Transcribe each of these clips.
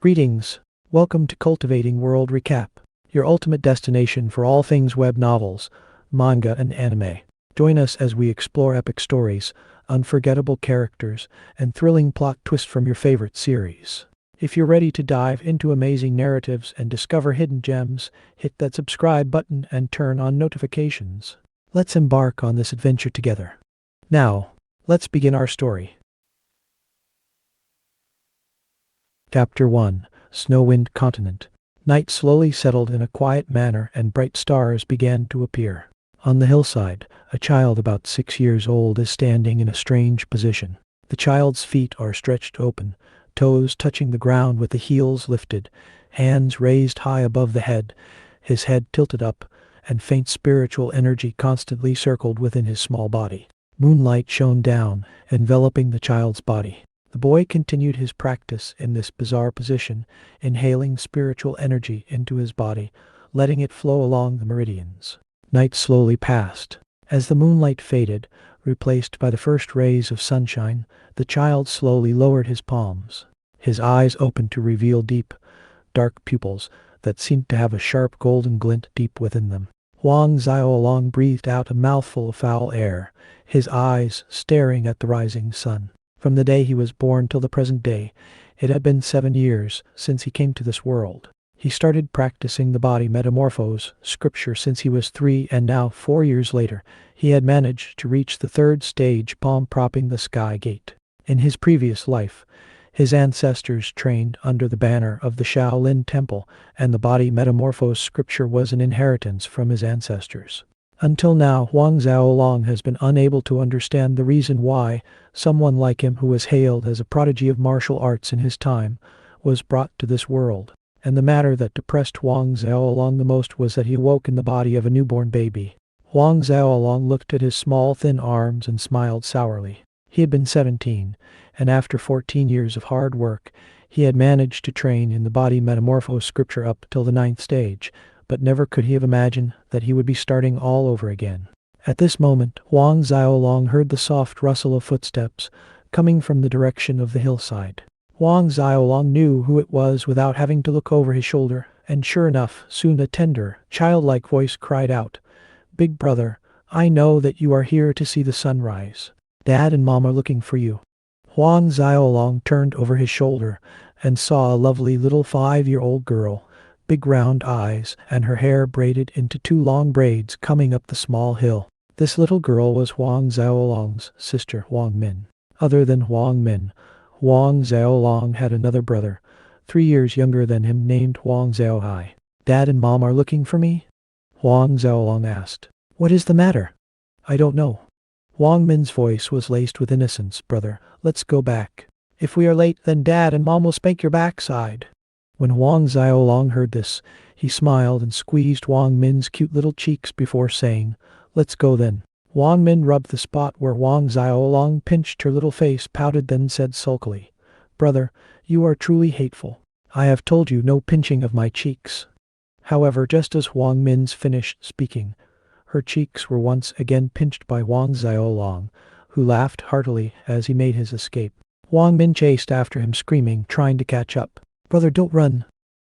Greetings. Welcome to Cultivating World Recap, your ultimate destination for all things web novels, manga, and anime. Join us as we explore epic stories, unforgettable characters, and thrilling plot twists from your favorite series. If you're ready to dive into amazing narratives and discover hidden gems, hit that subscribe button and turn on notifications. Let's embark on this adventure together. Now, let's begin our story. Chapter 1: Snowwind Continent. Night slowly settled in a quiet manner and bright stars began to appear. On the hillside, a child about 6 years old is standing in a strange position. The child's feet are stretched open, toes touching the ground with the heels lifted, hands raised high above the head, his head tilted up, and faint spiritual energy constantly circled within his small body. Moonlight shone down, enveloping the child's body. The boy continued his practice in this bizarre position, inhaling spiritual energy into his body, letting it flow along the meridians. Night slowly passed. As the moonlight faded, replaced by the first rays of sunshine, the child slowly lowered his palms. His eyes opened to reveal deep, dark pupils that seemed to have a sharp golden glint deep within them. Huang Xiaolong breathed out a mouthful of foul air, his eyes staring at the rising sun. From the day he was born till the present day, it had been 7 years since he came to this world. He started practicing the body metamorphose scripture since he was 3, and now 4 years later, he had managed to reach the 3rd stage, palm propping the sky gate. In his previous life, his ancestors trained under the banner of the Shaolin temple, and the body metamorphose scripture was an inheritance from his ancestors. Until now, Huang Xiaolong has been unable to understand the reason why someone like him, who was hailed as a prodigy of martial arts in his time, was brought to this world. And the matter that depressed Huang Xiaolong the most was that he awoke in the body of a newborn baby. Huang Xiaolong looked at his small thin arms and smiled sourly. He had been 17, and after 14 years of hard work, he had managed to train in the body metamorphose scripture up till the 9th stage, but never could he have imagined that he would be starting all over again. At this moment, Huang Xiaolong heard the soft rustle of footsteps coming from the direction of the hillside. Huang Xiaolong knew who it was without having to look over his shoulder, and sure enough, soon a tender, childlike voice cried out, "Big brother, I know that you are here to see the sunrise. Dad and Mom are looking for you." Huang Xiaolong turned over his shoulder and saw a lovely little 5-year-old girl, big round eyes, and her hair braided into 2 long braids coming up the small hill. This little girl was Huang Xiaolong's sister, Huang Min. Other than Huang Min, Huang Xiaolong had another brother, 3 years younger than him, named Huang Xiaohai. "Dad and Mom are looking for me?" Huang Xiaolong asked. "What is the matter?" "I don't know." Huang Min's voice was laced with innocence. "Brother, let's go back. If we are late, then Dad and Mom will spank your backside." When Huang Xiaolong heard this, he smiled and squeezed Huang Min's cute little cheeks before saying, "Let's go then." Huang Min rubbed the spot where Huang Xiaolong pinched her little face, pouted, then said sulkily, "Brother, you are truly hateful. I have told you no pinching of my cheeks." However, just as Huang Min's finished speaking, her cheeks were once again pinched by Huang Xiaolong, who laughed heartily as he made his escape. Huang Min chased after him, screaming, trying to catch up. "Brother, don't run."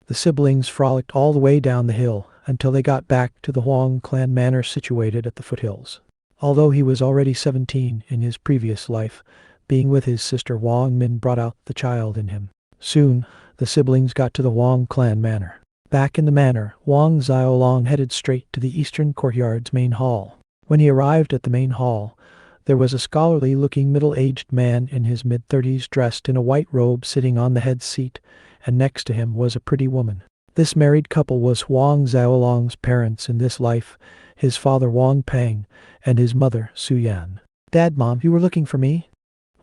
The siblings frolicked all the way down the hill until they got back to the Huang clan manor situated at the foothills. Although he was already 17 in his previous life, being with his sister Huang Min brought out the child in him. Soon, the siblings got to the Huang clan manor. Back in the manor, Huang Xiaolong headed straight to the eastern courtyard's main hall. When he arrived at the main hall, there was a scholarly-looking middle-aged man in his mid-30s dressed in a white robe sitting on the head seat, and next to him was a pretty woman. This married couple was Huang Xiaolong's parents in this life, his father Huang Peng and his mother Su Yan. "Dad, Mom, you were looking for me?"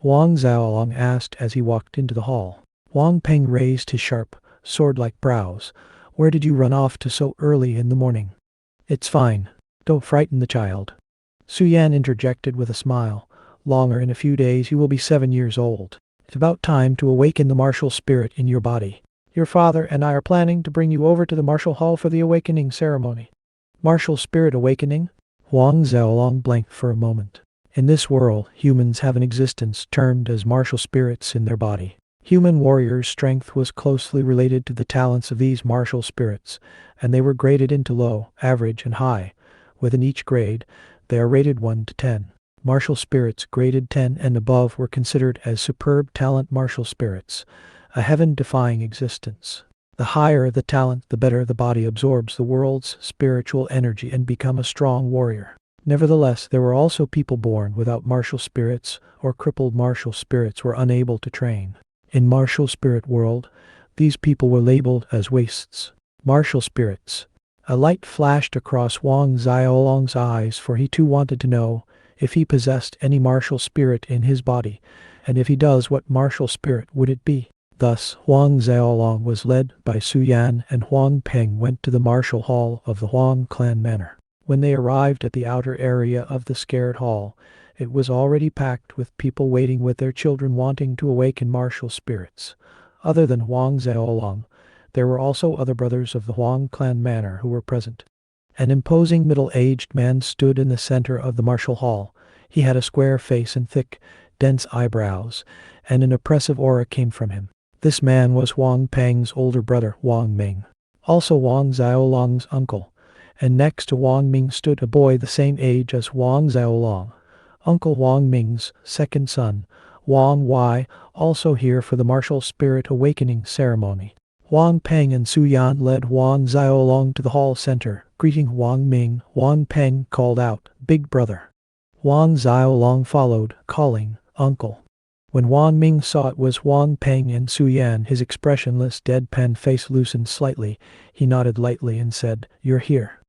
Huang Xiaolong asked as he walked into the hall. Huang Peng raised his sharp, sword-like brows. "Where did you run off to so early in the morning?" "It's fine. Don't frighten the child." Su Yan interjected with a smile. "Longer in a few days you will be 7 years old. It's about time to awaken the martial spirit in your body. Your father and I are planning to bring you over to the martial hall for the awakening ceremony." "Martial spirit awakening?" Huang Xiaolong blanked for a moment. In this world, humans have an existence termed as martial spirits in their body. Human warriors' strength was closely related to the talents of these martial spirits, and they were graded into low, average, and high. Within each grade, they are rated 1 to 10. Martial spirits graded 10 and above were considered as superb talent martial spirits, a heaven-defying existence. The higher the talent, the better the body absorbs the world's spiritual energy and become a strong warrior. Nevertheless, there were also people born without martial spirits or crippled martial spirits were unable to train. In martial spirit world, these people were labeled as wastes. Martial spirits. A light flashed across Wang Xiaolong's eyes, for he too wanted to know if he possessed any martial spirit in his body, and if he does, what martial spirit would it be? Thus, Wang Xiaolong was led by Su Yan, and Huang Peng went to the martial hall of the Huang clan manor. When they arrived at the outer area of the scared hall, it was already packed with people waiting with their children wanting to awaken martial spirits. Other than Huang Xiaolong, there were also other brothers of the Huang clan manor who were present. An imposing middle-aged man stood in the center of the martial hall. He had a square face and thick, dense eyebrows, and an oppressive aura came from him. This man was Huang Peng's older brother, Wang Ming, also Wang Xiaolong's uncle, and next to Wang Ming stood a boy the same age as Wang Xiaolong, Uncle Wang Ming's second son, Wang Wai, also here for the martial spirit awakening ceremony. Wang Peng and Su Yan led Wang Xiaolong to the hall center. Greeting Wang Ming, Wang Peng called out, "Big brother." Wang Xiaolong followed, calling, "Uncle." When Wang Ming saw it was Wang Peng and Su Yan, his expressionless deadpan face loosened slightly. He nodded lightly and said, "You're here."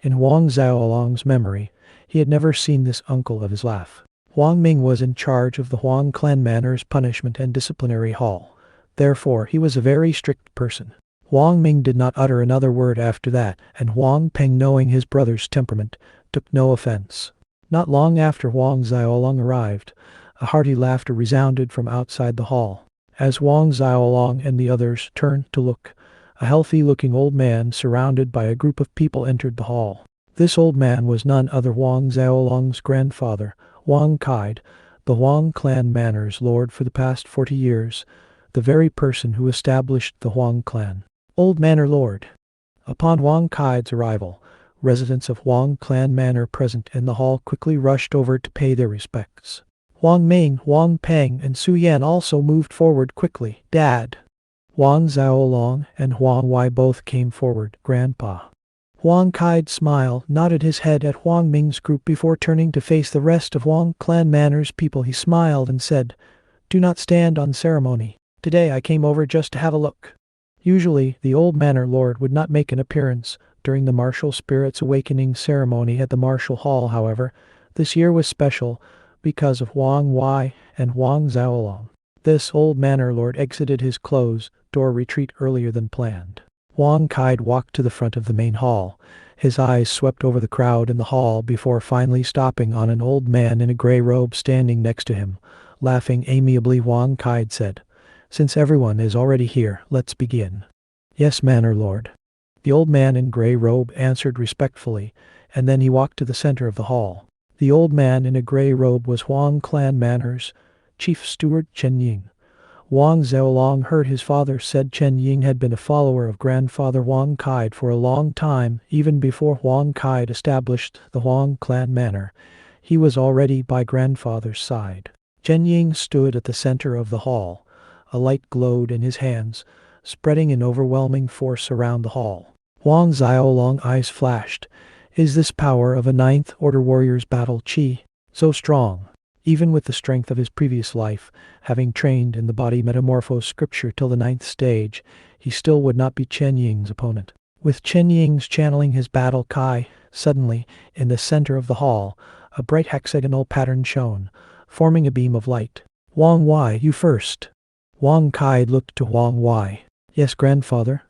In Wang Xiaolong's memory, he had never seen this uncle of his laugh. Wang Ming was in charge of the Huang clan manor's punishment and disciplinary hall. Therefore, he was a very strict person. Wang Ming did not utter another word after that, and Wang Peng, knowing his brother's temperament, took no offense. Not long after Wang Xiaolong arrived, a hearty laughter resounded from outside the hall. As Wang Xiaolong and the others turned to look, a healthy-looking old man surrounded by a group of people entered the hall. This old man was none other Wang Xiaolong's grandfather, Wang Kaid, the Huang clan manor's lord for the past 40 years, the very person who established the Huang clan. Old Manor Lord. Upon Wang Kaid's arrival, residents of Huang clan manor present in the hall quickly rushed over to pay their respects. Wang Ming, Wang Peng, and Su Yan also moved forward quickly. "Dad." Wang Xiaolong and Huang Wai both came forward. "Grandpa." Wang Kaid smiled, nodded his head at Huang Ming's group before turning to face the rest of Huang clan manor's people. He smiled and said, "Do not stand on ceremony. Today I came over just to have a look." Usually, the old manor lord would not make an appearance during the martial spirits awakening ceremony at the martial hall. However, this year was special because of Huang Wai and Wang Xiaolong. This old manor lord exited his closed door retreat earlier than planned. Wang Kaid walked to the front of the main hall. His eyes swept over the crowd in the hall before finally stopping on an old man in a gray robe standing next to him. Laughing amiably, Wang Kaid said, "Since everyone is already here, let's begin." "Yes, Manor Lord." The old man in gray robe answered respectfully, and then he walked to the center of the hall. The old man in a gray robe was Huang clan manor's chief steward, Chen Ying. Wang Xiaolong heard his father said Chen Ying had been a follower of grandfather Wang Kaid for a long time. Even before Wang Kaid established the Huang clan manor, he was already by grandfather's side. Chen Ying stood at the center of the hall. A light glowed in his hands, spreading in overwhelming force around the hall. Wang Xiaolong's eyes flashed. Is this power of a Ninth Order warrior's battle chi so strong? Even with the strength of his previous life, having trained in the body metamorphose scripture till the 9th stage, he still would not be Chen Ying's opponent. With Chen Ying's channeling his battle kai, suddenly, in the center of the hall, a bright hexagonal pattern shone, forming a beam of light. "Wang Wai, you first." Wang Kaid looked to Wang Wai. "Yes, grandfather."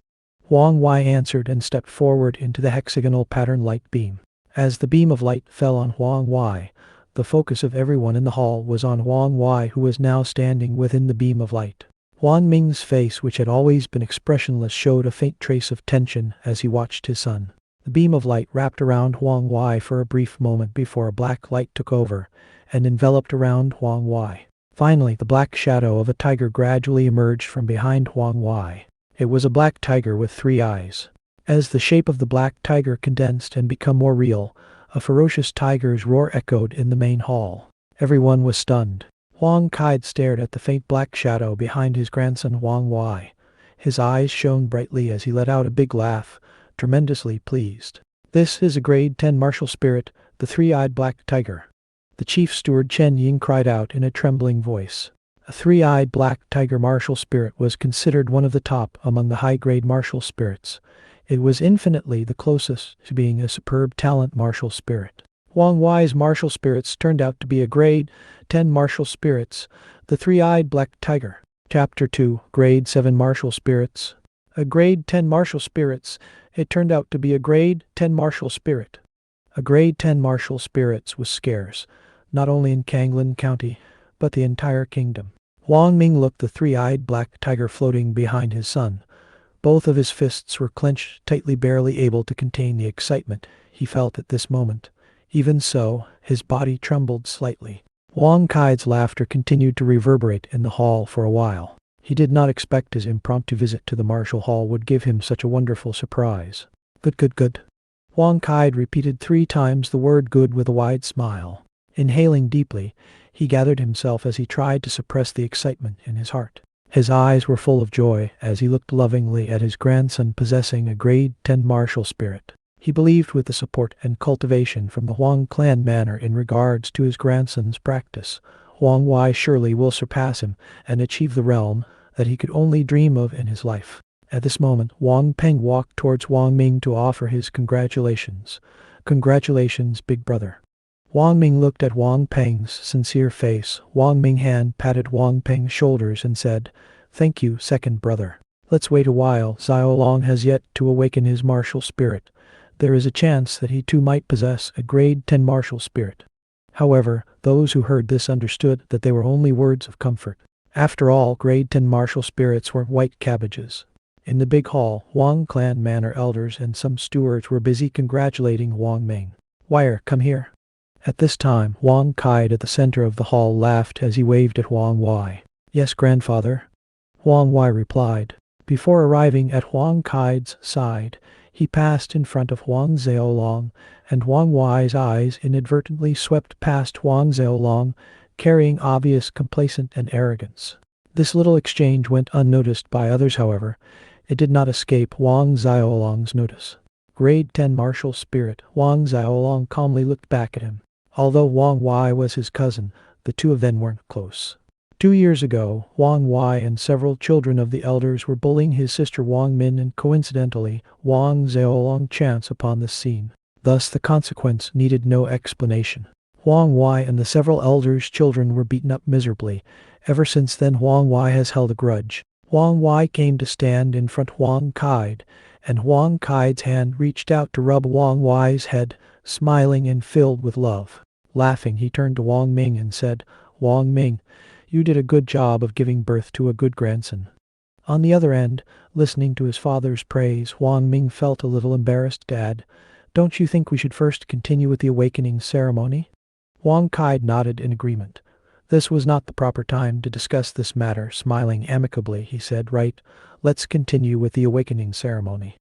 Wang Wai answered and stepped forward into the hexagonal pattern light beam. As the beam of light fell on Wang Wai, the focus of everyone in the hall was on Wang Wai, who was now standing within the beam of light. Wang Ming's face, which had always been expressionless, showed a faint trace of tension as he watched his son. The beam of light wrapped around Wang Wai for a brief moment before a black light took over and enveloped around Wang Wai. Finally, the black shadow of a tiger gradually emerged from behind Huang Wai. It was a black tiger with 3 eyes. As the shape of the black tiger condensed and became more real, a ferocious tiger's roar echoed in the main hall. Everyone was stunned. Huang Kai stared at the faint black shadow behind his grandson Huang Wai. His eyes shone brightly as he let out a big laugh, tremendously pleased. "This is a grade 10 martial spirit, the 3-eyed black tiger." The chief steward Chen Ying cried out in a trembling voice. A 3-eyed black tiger martial spirit was considered one of the top among the high-grade martial spirits. It was infinitely the closest to being a superb talent martial spirit. Huang Wai's martial spirits turned out to be a grade 10 martial spirits, the 3-eyed black tiger. Chapter 2, Grade 7 Martial Spirits. A grade 10 martial spirits, it turned out to be a grade 10 martial spirit. A grade 10 martial spirits was scarce, not only in Kanglin County, but the entire kingdom. Wang Ming looked the 3-eyed black tiger floating behind his son. Both of his fists were clenched tightly, barely able to contain the excitement he felt at this moment. Even so, his body trembled slightly. Huang Kai's laughter continued to reverberate in the hall for a while. He did not expect his impromptu visit to the martial hall would give him such a wonderful surprise. "Good, good, good." Huang Kai repeated 3 times the word good with a wide smile. Inhaling deeply, he gathered himself as he tried to suppress the excitement in his heart. His eyes were full of joy as he looked lovingly at his grandson possessing a grade 10 martial spirit. He believed with the support and cultivation from the Huang clan manor in regards to his grandson's practice, Huang Wai surely will surpass him and achieve the realm that he could only dream of in his life. At this moment, Wang Peng walked towards Wang Ming to offer his congratulations. "Congratulations, big brother." Wang Ming looked at Wang Peng's sincere face. Wang Ming hand patted Wang Peng's shoulders and said, "Thank you, second brother. Let's wait a while. Xiao Long has yet to awaken his martial spirit. There is a chance that he too might possess a grade 10 martial spirit." However, those who heard this understood that they were only words of comfort. After all, grade 10 martial spirits weren't white cabbages. In the big hall, Huang clan manor elders and some stewards were busy congratulating Wang Ming. "Wire, come here." At this time, Huang Kai at the center of the hall laughed as he waved at Huang Wai. "Yes, grandfather." Huang Wai replied. Before arriving at Huang Kai's side, he passed in front of Huang Xiaolong, and Huang Wai's eyes inadvertently swept past Huang Xiaolong, carrying obvious complacence and arrogance. This little exchange went unnoticed by others, however. It did not escape Huang Xiaolong's notice. Grade 10 martial spirit, Huang Xiaolong calmly looked back at him. Although Huang Wai was his cousin, the two of them weren't close. 2 years ago, Huang Wai and several children of the elders were bullying his sister Huang Min, and coincidentally, Huang Xiaolong chanced upon this scene. Thus the consequence needed no explanation. Huang Wai and the several elders' children were beaten up miserably. Ever since then, Huang Wai has held a grudge. Huang Wai came to stand in front of Huang Kai, and Huang Kai's hand reached out to rub Huang Wai's head, smiling and filled with love. Laughing, he turned to Wang Ming and said, "Wang Ming, you did a good job of giving birth to a good grandson." On the other end, listening to his father's praise, Wang Ming felt a little embarrassed. "Dad, don't you think we should first continue with the awakening ceremony?" Huang Kai nodded in agreement. This was not the proper time to discuss this matter. Smiling amicably, he said, "Right, let's continue with the awakening ceremony."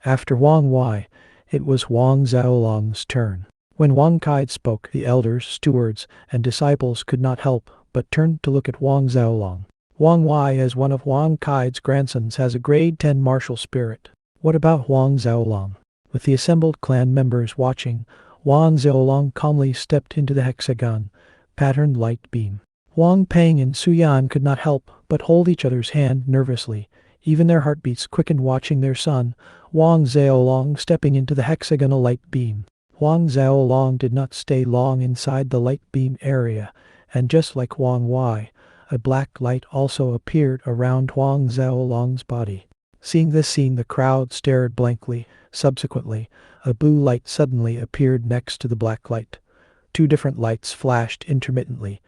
After Wang Wai, it was Huang Xiaolong's turn. When Huang Kai spoke, the elders, stewards, and disciples could not help but turned to look at Huang Xiaolong. Huang Wai, as one of Huang Kai's grandsons, has a grade 10 martial spirit. What about Huang Xiaolong? With the assembled clan members watching, Huang Xiaolong calmly stepped into the hexagon patterned light beam. Huang Peng and Su Yan could not help but hold each other's hand nervously. Even their heartbeats quickened watching their son, Huang Xiaolong, stepping into the hexagonal light beam. Huang Xiaolong did not stay long inside the light beam area, and just like Huang Wai, a black light also appeared around Huang Xiaolong's body. Seeing this scene, the crowd stared blankly. Subsequently, a blue light suddenly appeared next to the black light. 2 different lights flashed intermittently,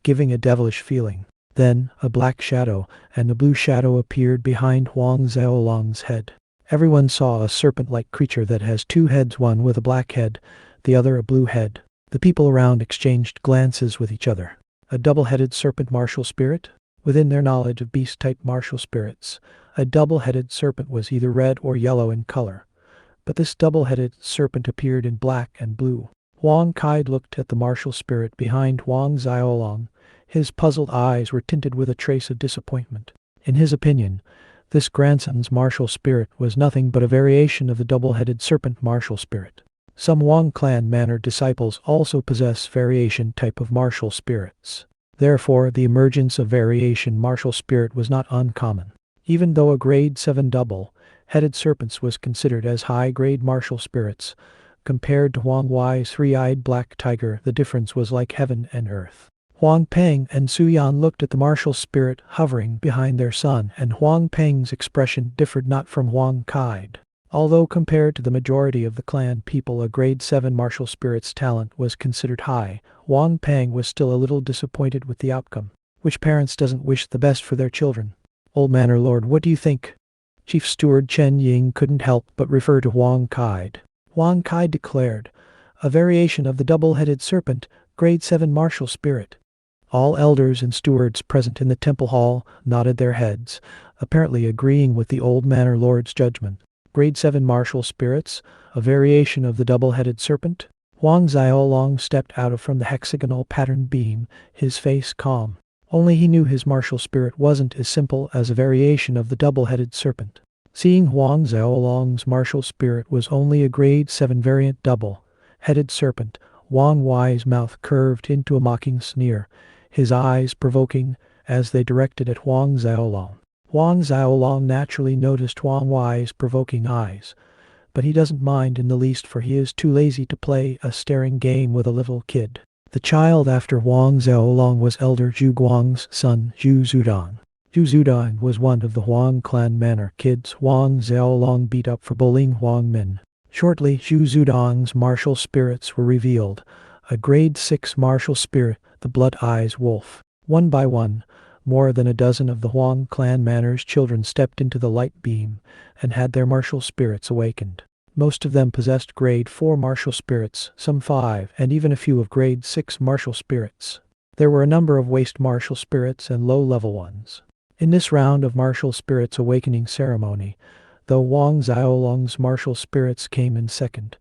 giving a devilish feeling. Then, a black shadow and a blue shadow appeared behind Huang Xiaolong's head. Everyone saw a serpent-like creature that has 2 heads, one with a black head, the other a blue head. The people around exchanged glances with each other. A double-headed serpent martial spirit? Within their knowledge of beast-type martial spirits, a double-headed serpent was either red or yellow in color. But this double-headed serpent appeared in black and blue. Huang Kai looked at the martial spirit behind Huang Xiaolong. His puzzled eyes were tinted with a trace of disappointment. In his opinion, this grandson's martial spirit was nothing but a variation of the double-headed serpent martial spirit. Some Huang clan manor disciples also possess variation type of martial spirits. Therefore, the emergence of variation martial spirit was not uncommon. Even though a grade 7 double-headed serpents was considered as high-grade martial spirits, compared to Huang Wai's three-eyed black tiger, the difference was like heaven and earth. Huang Peng and Su Yan looked at the martial spirit hovering behind their son, and Huang Peng's expression differed not from Huang Kai's. Although compared to the majority of the clan people a grade 7 martial spirit's talent was considered high, Huang Peng was still a little disappointed with the outcome. Which parents doesn't wish the best for their children? Old Manor Lord, what do you think? Chief Steward Chen Ying couldn't help but refer to Huang Kai. Huang Kai declared, a variation of the double-headed serpent, grade 7 martial spirit. All elders and stewards present in the temple hall nodded their heads, apparently agreeing with the old manor lord's judgment. Grade 7 martial spirits, a variation of the double-headed serpent? Huang Xiaolong stepped out from the hexagonal patterned beam, his face calm. Only he knew his martial spirit wasn't as simple as a variation of the double-headed serpent. Seeing Huang Xiaolong's martial spirit was only a grade 7 variant double-headed serpent, Huang Wai's mouth curved into a mocking sneer, his eyes provoking as they directed at Huang Xiaolong. Huang Xiaolong naturally noticed Huang Wai's provoking eyes, but he doesn't mind in the least, for he is too lazy to play a staring game with a little kid. The child after Huang Xiaolong was elder Zhu Guang's son, Zhu Zudong. Zhu Zudong was one of the Huang clan manor kids Huang Xiaolong beat up for bullying Huang Min. Shortly, Zhu Zudong's martial spirits were revealed. A grade 6 martial spirit, the Blood Eyes Wolf. One by one, more than a dozen of the Huang clan manor's children stepped into the light beam and had their martial spirits awakened. Most of them possessed grade 4 martial spirits, some 5, and even a few of grade 6 martial spirits. There were a number of waste martial spirits and low-level ones. In this round of martial spirits awakening ceremony, though Huang Xiaolong's martial spirits came in second,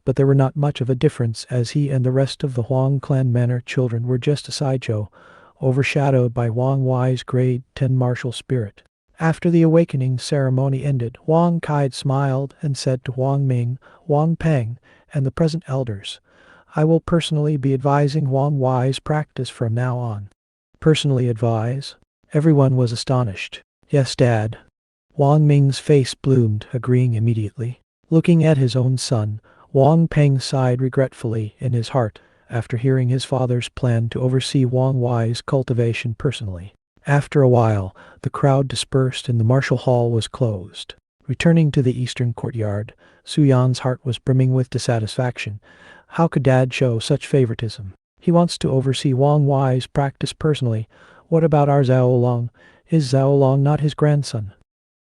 but there were not much of a difference, as he and the rest of the Huang clan manor children were just a sideshow, overshadowed by Huang Wai's grade 10 martial spirit. After the awakening ceremony ended, Huang Kai smiled and said to Huang Ming, Huang Peng, and the present elders, I will personally be advising Huang Wai's practice from now on. Personally advise? Everyone was astonished. Yes, Dad. Huang Ming's face bloomed, agreeing immediately. Looking at his own son, Huang Peng sighed regretfully in his heart after hearing his father's plan to oversee Huang Wai's cultivation personally. After a while, the crowd dispersed and the martial hall was closed. Returning to the eastern courtyard, Su Yan's heart was brimming with dissatisfaction. How could Dad show such favoritism? He wants to oversee Huang Wai's practice personally. What about our Xiaolong? Is Xiaolong not his grandson?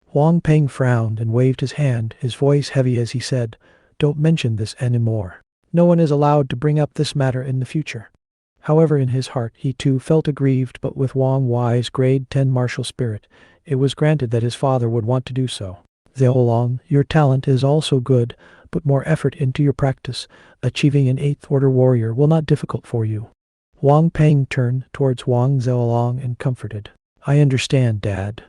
Huang Peng frowned and waved his hand, his voice heavy as he said, Don't mention this anymore. No one is allowed to bring up this matter in the future. However, in his heart, he too felt aggrieved, but with Huang Wai's grade 10 martial spirit, it was granted that his father would want to do so. Xiaolong, your talent is also good. Put more effort into your practice. Achieving an 8th order warrior will not difficult for you. Huang Peng turned towards Huang Xiaolong and comforted. I understand, Dad.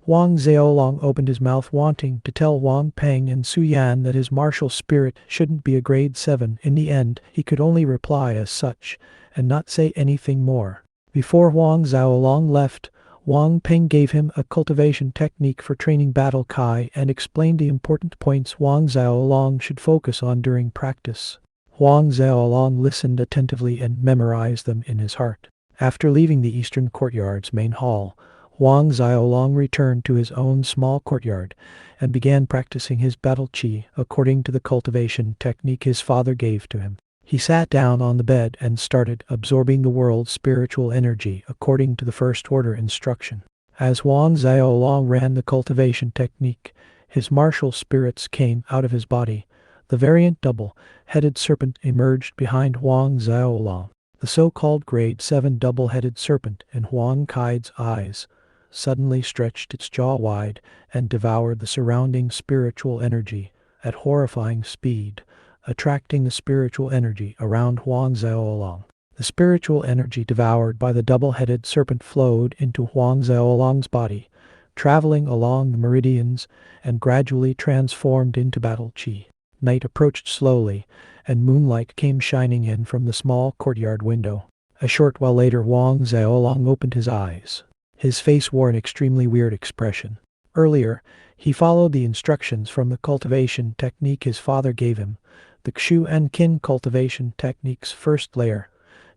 Huang Xiaolong opened his mouth wanting to tell Huang Peng and Su Yan that his martial spirit shouldn't be a grade 7. In the end, he could only reply as such, and not say anything more. Before Huang Xiaolong left, Huang Peng gave him a cultivation technique for training battle Kai and explained the important points Huang Xiaolong should focus on during practice. Huang Xiaolong listened attentively and memorized them in his heart. After leaving the eastern courtyard's main hall, Huang Xiaolong returned to his own small courtyard and began practicing his battle qi according to the cultivation technique his father gave to him. He sat down on the bed and started absorbing the world's spiritual energy according to the first order instruction. As Huang Xiaolong ran the cultivation technique, his martial spirits came out of his body. The variant double-headed serpent emerged behind Huang Xiaolong. The so-called grade 7 double-headed serpent in Huang Kai's eyes suddenly stretched its jaw wide and devoured the surrounding spiritual energy at horrifying speed, attracting the spiritual energy around Huang Xiaolong. The spiritual energy devoured by the double-headed serpent flowed into Huang Xiaolong's body, traveling along the meridians and gradually transformed into battle qi. Night approached slowly, and moonlight came shining in from the small courtyard window. A short while later, Huang Xiaolong opened his eyes. His face wore an extremely weird expression. Earlier, he followed the instructions from the cultivation technique his father gave him, the Xu and Qin cultivation technique's first layer,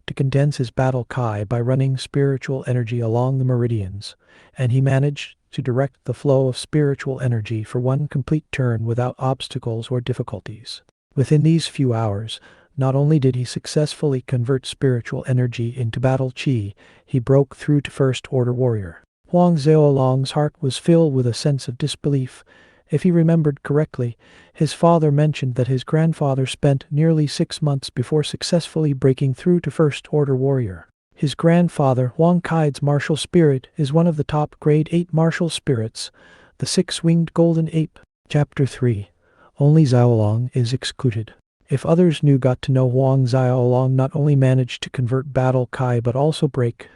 to condense his battle Kai by running spiritual energy along the meridians, and he managed to direct the flow of spiritual energy for one complete turn without obstacles or difficulties. Within these few hours, not only did he successfully convert spiritual energy into battle qi, he broke through to First Order Warrior. Huang Xiaolong's heart was filled with a sense of disbelief. If he remembered correctly, his father mentioned that his grandfather spent nearly 6 months before successfully breaking through to First Order Warrior. His grandfather, Huang Kai's martial spirit, is one of the top grade 8 martial spirits, the 6-winged golden ape. Chapter 3. Only Xiaolong is excluded. If others got to know Huang Xiaolong not only managed to convert battle Kai but also break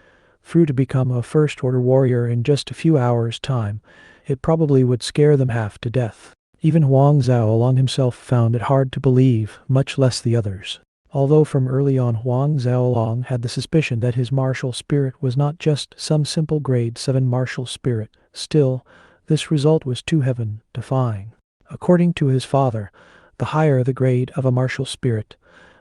through to become a First Order Warrior in just a few hours' time, it probably would scare them half to death. Even Huang Xiaolong himself found it hard to believe, much less the others. Although from early on Huang Xiaolong had the suspicion that his martial spirit was not just some simple grade 7 martial spirit, still, this result was too heaven-defying. According to his father, the higher the grade of a martial spirit,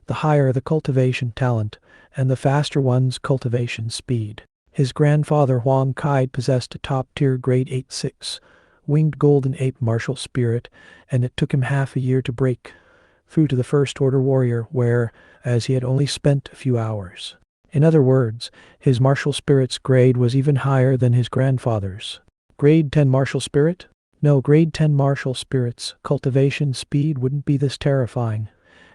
the higher the cultivation talent, and the faster one's cultivation speed. His grandfather Huang Kai possessed a top-tier grade 8-6 winged golden ape martial spirit, and it took him half a year to break through to the First Order Warrior, whereas he had only spent a few hours. In other words, his martial spirit's grade was even higher than his grandfather's. Grade 10 martial spirit? No, grade 10 martial spirit's cultivation speed wouldn't be this terrifying.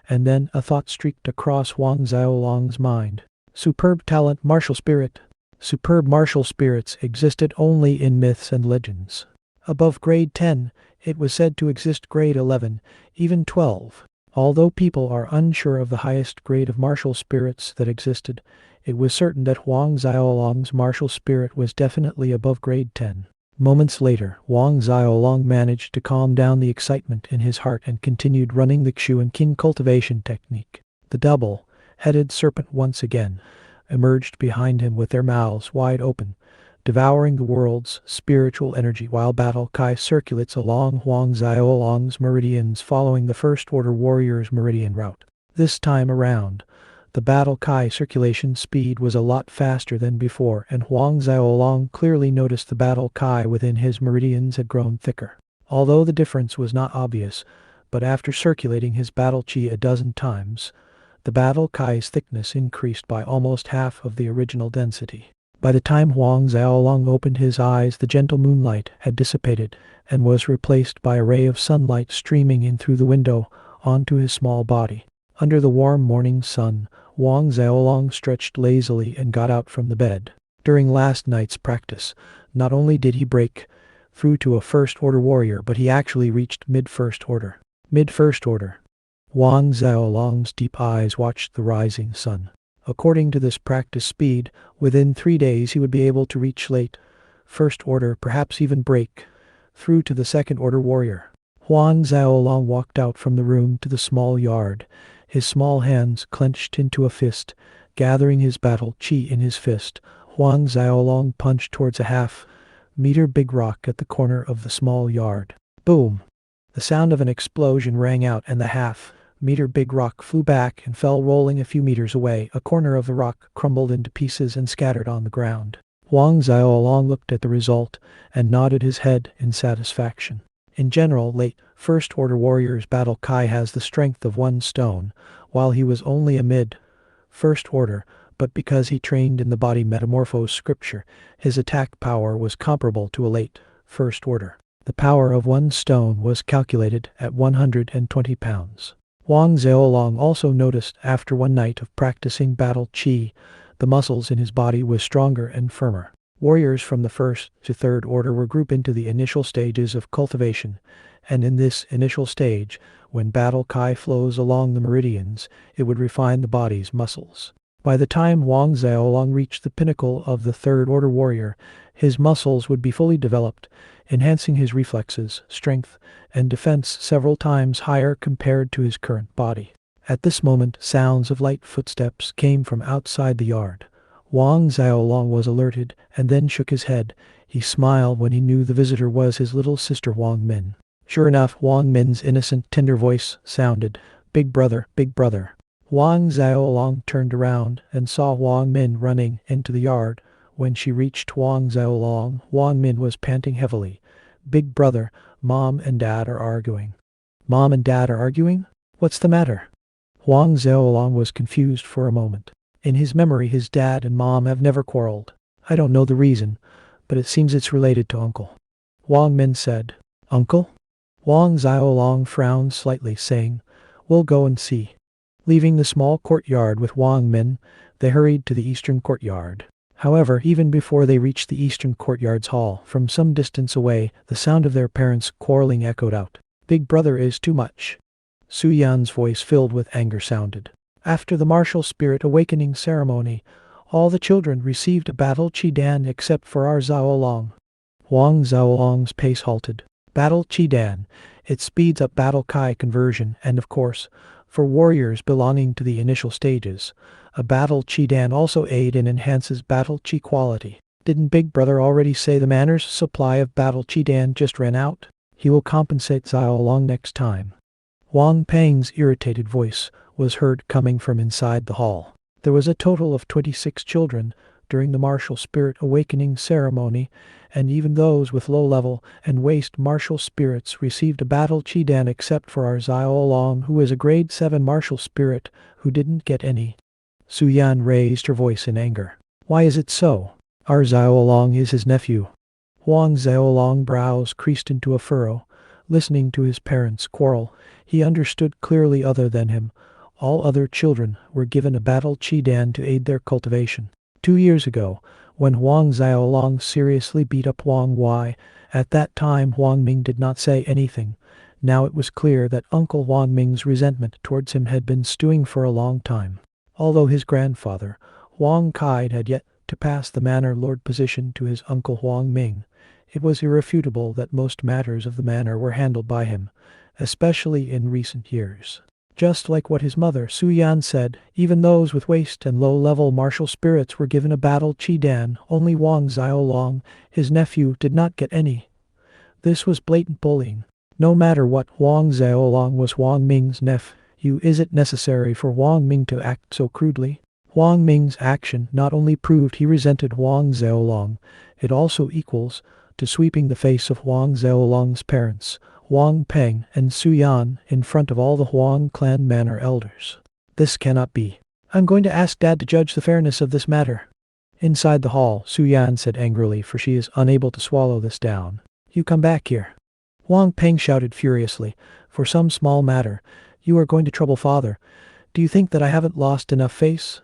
And then a thought streaked across Huang Xiaolong's mind. Superb talent martial spirit. Superb martial spirits existed only in myths and legends. Above grade 10, it was said to exist grade 11, even 12. Although people are unsure of the highest grade of martial spirits that existed, it was certain that Huang Xiaolong's martial spirit was definitely above grade 10. Moments later, Huang Xiaolong managed to calm down the excitement in his heart and continued running the Xu and Qin cultivation technique. The double-headed serpent once again emerged behind him with their mouths wide open, devouring the world's spiritual energy while battle Kai circulates along Huang Xiaolong's meridians following the First Order Warrior's meridian route. This time around, the battle Kai circulation speed was a lot faster than before, and Huang Xiaolong clearly noticed the battle Kai within his meridians had grown thicker. Although the difference was not obvious, but after circulating his battle qi a dozen times, the battle Kai's thickness increased by almost half of the original density. By the time Huang Xiaolong opened his eyes, the gentle moonlight had dissipated and was replaced by a ray of sunlight streaming in through the window onto his small body. Under the warm morning sun, Huang Xiaolong stretched lazily and got out from the bed. During last night's practice, not only did he break through to a First Order Warrior, but he actually reached mid-First Order. Mid-First Order. Huang Xiaolong's deep eyes watched the rising sun. According to this practice speed, within 3 days he would be able to reach late First Order, perhaps even break through to the Second Order Warrior. Huang Xiaolong walked out from the room to the small yard, his small hands clenched into a fist. Gathering his battle qi in his fist, Huang Xiaolong punched towards a half-meter big rock at the corner of the small yard. Boom! The sound of an explosion rang out, and the half-meter big rock flew back and fell rolling a few meters away. A corner of the rock crumbled into pieces and scattered on the ground. Huang Xiaolong looked at the result and nodded his head in satisfaction. In general, late First Order Warrior's battle Kai has the strength of 1 stone, while he was only a mid-First Order, but because he trained in the body metamorphose scripture, his attack power was comparable to a late First Order. The power of 1 stone was calculated at 120 pounds. Wang Xiaolong also noticed after one night of practicing battle qi, the muscles in his body was stronger and firmer. Warriors from the first to third order were grouped into the initial stages of cultivation, and in this initial stage, when battle qi flows along the meridians, it would refine the body's muscles. By the time Wang Xiaolong reached the pinnacle of the third order warrior, his muscles would be fully developed, enhancing his reflexes, strength, and defense several times higher compared to his current body. At this moment, sounds of light footsteps came from outside the yard. Wang Xiaolong was alerted and then shook his head. He smiled when he knew the visitor was his little sister Wang Min. Sure enough, Wang Min's innocent, tender voice sounded, "Big brother, big brother." Wang Xiaolong turned around and saw Wang Min running into the yard. When she reached Wang Xiaolong, Wang Min was panting heavily. "Big brother, Mom and Dad are arguing." "Mom and Dad are arguing? What's the matter?" Wang Xiaolong was confused for a moment. In his memory, his dad and mom have never quarreled. "I don't know the reason, but it seems it's related to Uncle," Wang Min said. "Uncle?" Wang Xiaolong frowned slightly, saying, "We'll go and see." Leaving the small courtyard with Wang Min, they hurried to the eastern courtyard. However, even before they reached the eastern courtyard's hall, from some distance away, the sound of their parents' quarreling echoed out. "Big brother is too much." Su Yan's voice, filled with anger, sounded. After the martial spirit awakening ceremony, all the children received a battle Qidan except for our Xiaolong. Wang Xiaolong's pace halted. Battle Qidan. It speeds up battle Kai conversion, and of course, for warriors belonging to the initial stages, a battle Qidan also aid and enhances battle Qi quality. Didn't Big Brother already say the manor's supply of battle Qidan just ran out? He will compensate Xiaolong next time. Wang Peng's irritated voice was heard coming from inside the hall. There was a total of 26 children during the martial spirit awakening ceremony, and even those with low level and waste martial spirits received a battle Qidan except for our Xiaolong, who is a grade 7 martial spirit who didn't get any. Su Yan raised her voice in anger. "Why is it so? Our Xiaolong is his nephew." Wang Xiaolong's brows creased into a furrow. Listening to his parents' quarrel, he understood clearly other than him. All other children were given a battle Qidan to aid their cultivation. 2 years ago, when Wang Xiaolong seriously beat up Wang Wai, at that time Wang Ming did not say anything. Now it was clear that Uncle Wang Ming's resentment towards him had been stewing for a long time. Although his grandfather, Wang Kai, had yet to pass the manor lord position to his uncle Wang Ming, it was irrefutable that most matters of the manor were handled by him, especially in recent years. Just like what his mother, Su Yan, said, even those with waste and low-level martial spirits were given a battle Qidan. Only Wang Xiaolong, his nephew, did not get any. This was blatant bullying. No matter what, Wang Xiaolong was Wang Ming's nephew. Is it necessary for Wang Ming to act so crudely? Wang Ming's action not only proved he resented Wang Xiaolong, it also equals to sweeping the face of Wang Xiaolong's parents, Wang Peng and Su Yan, in front of all the Huang clan manor elders. This cannot be. "I'm going to ask Dad to judge the fairness of this matter." Inside the hall, Su Yan said angrily, for she is unable to swallow this down. "You come back here." Wang Peng shouted furiously. "For some small matter, you are going to trouble father. Do you think that I haven't lost enough face?"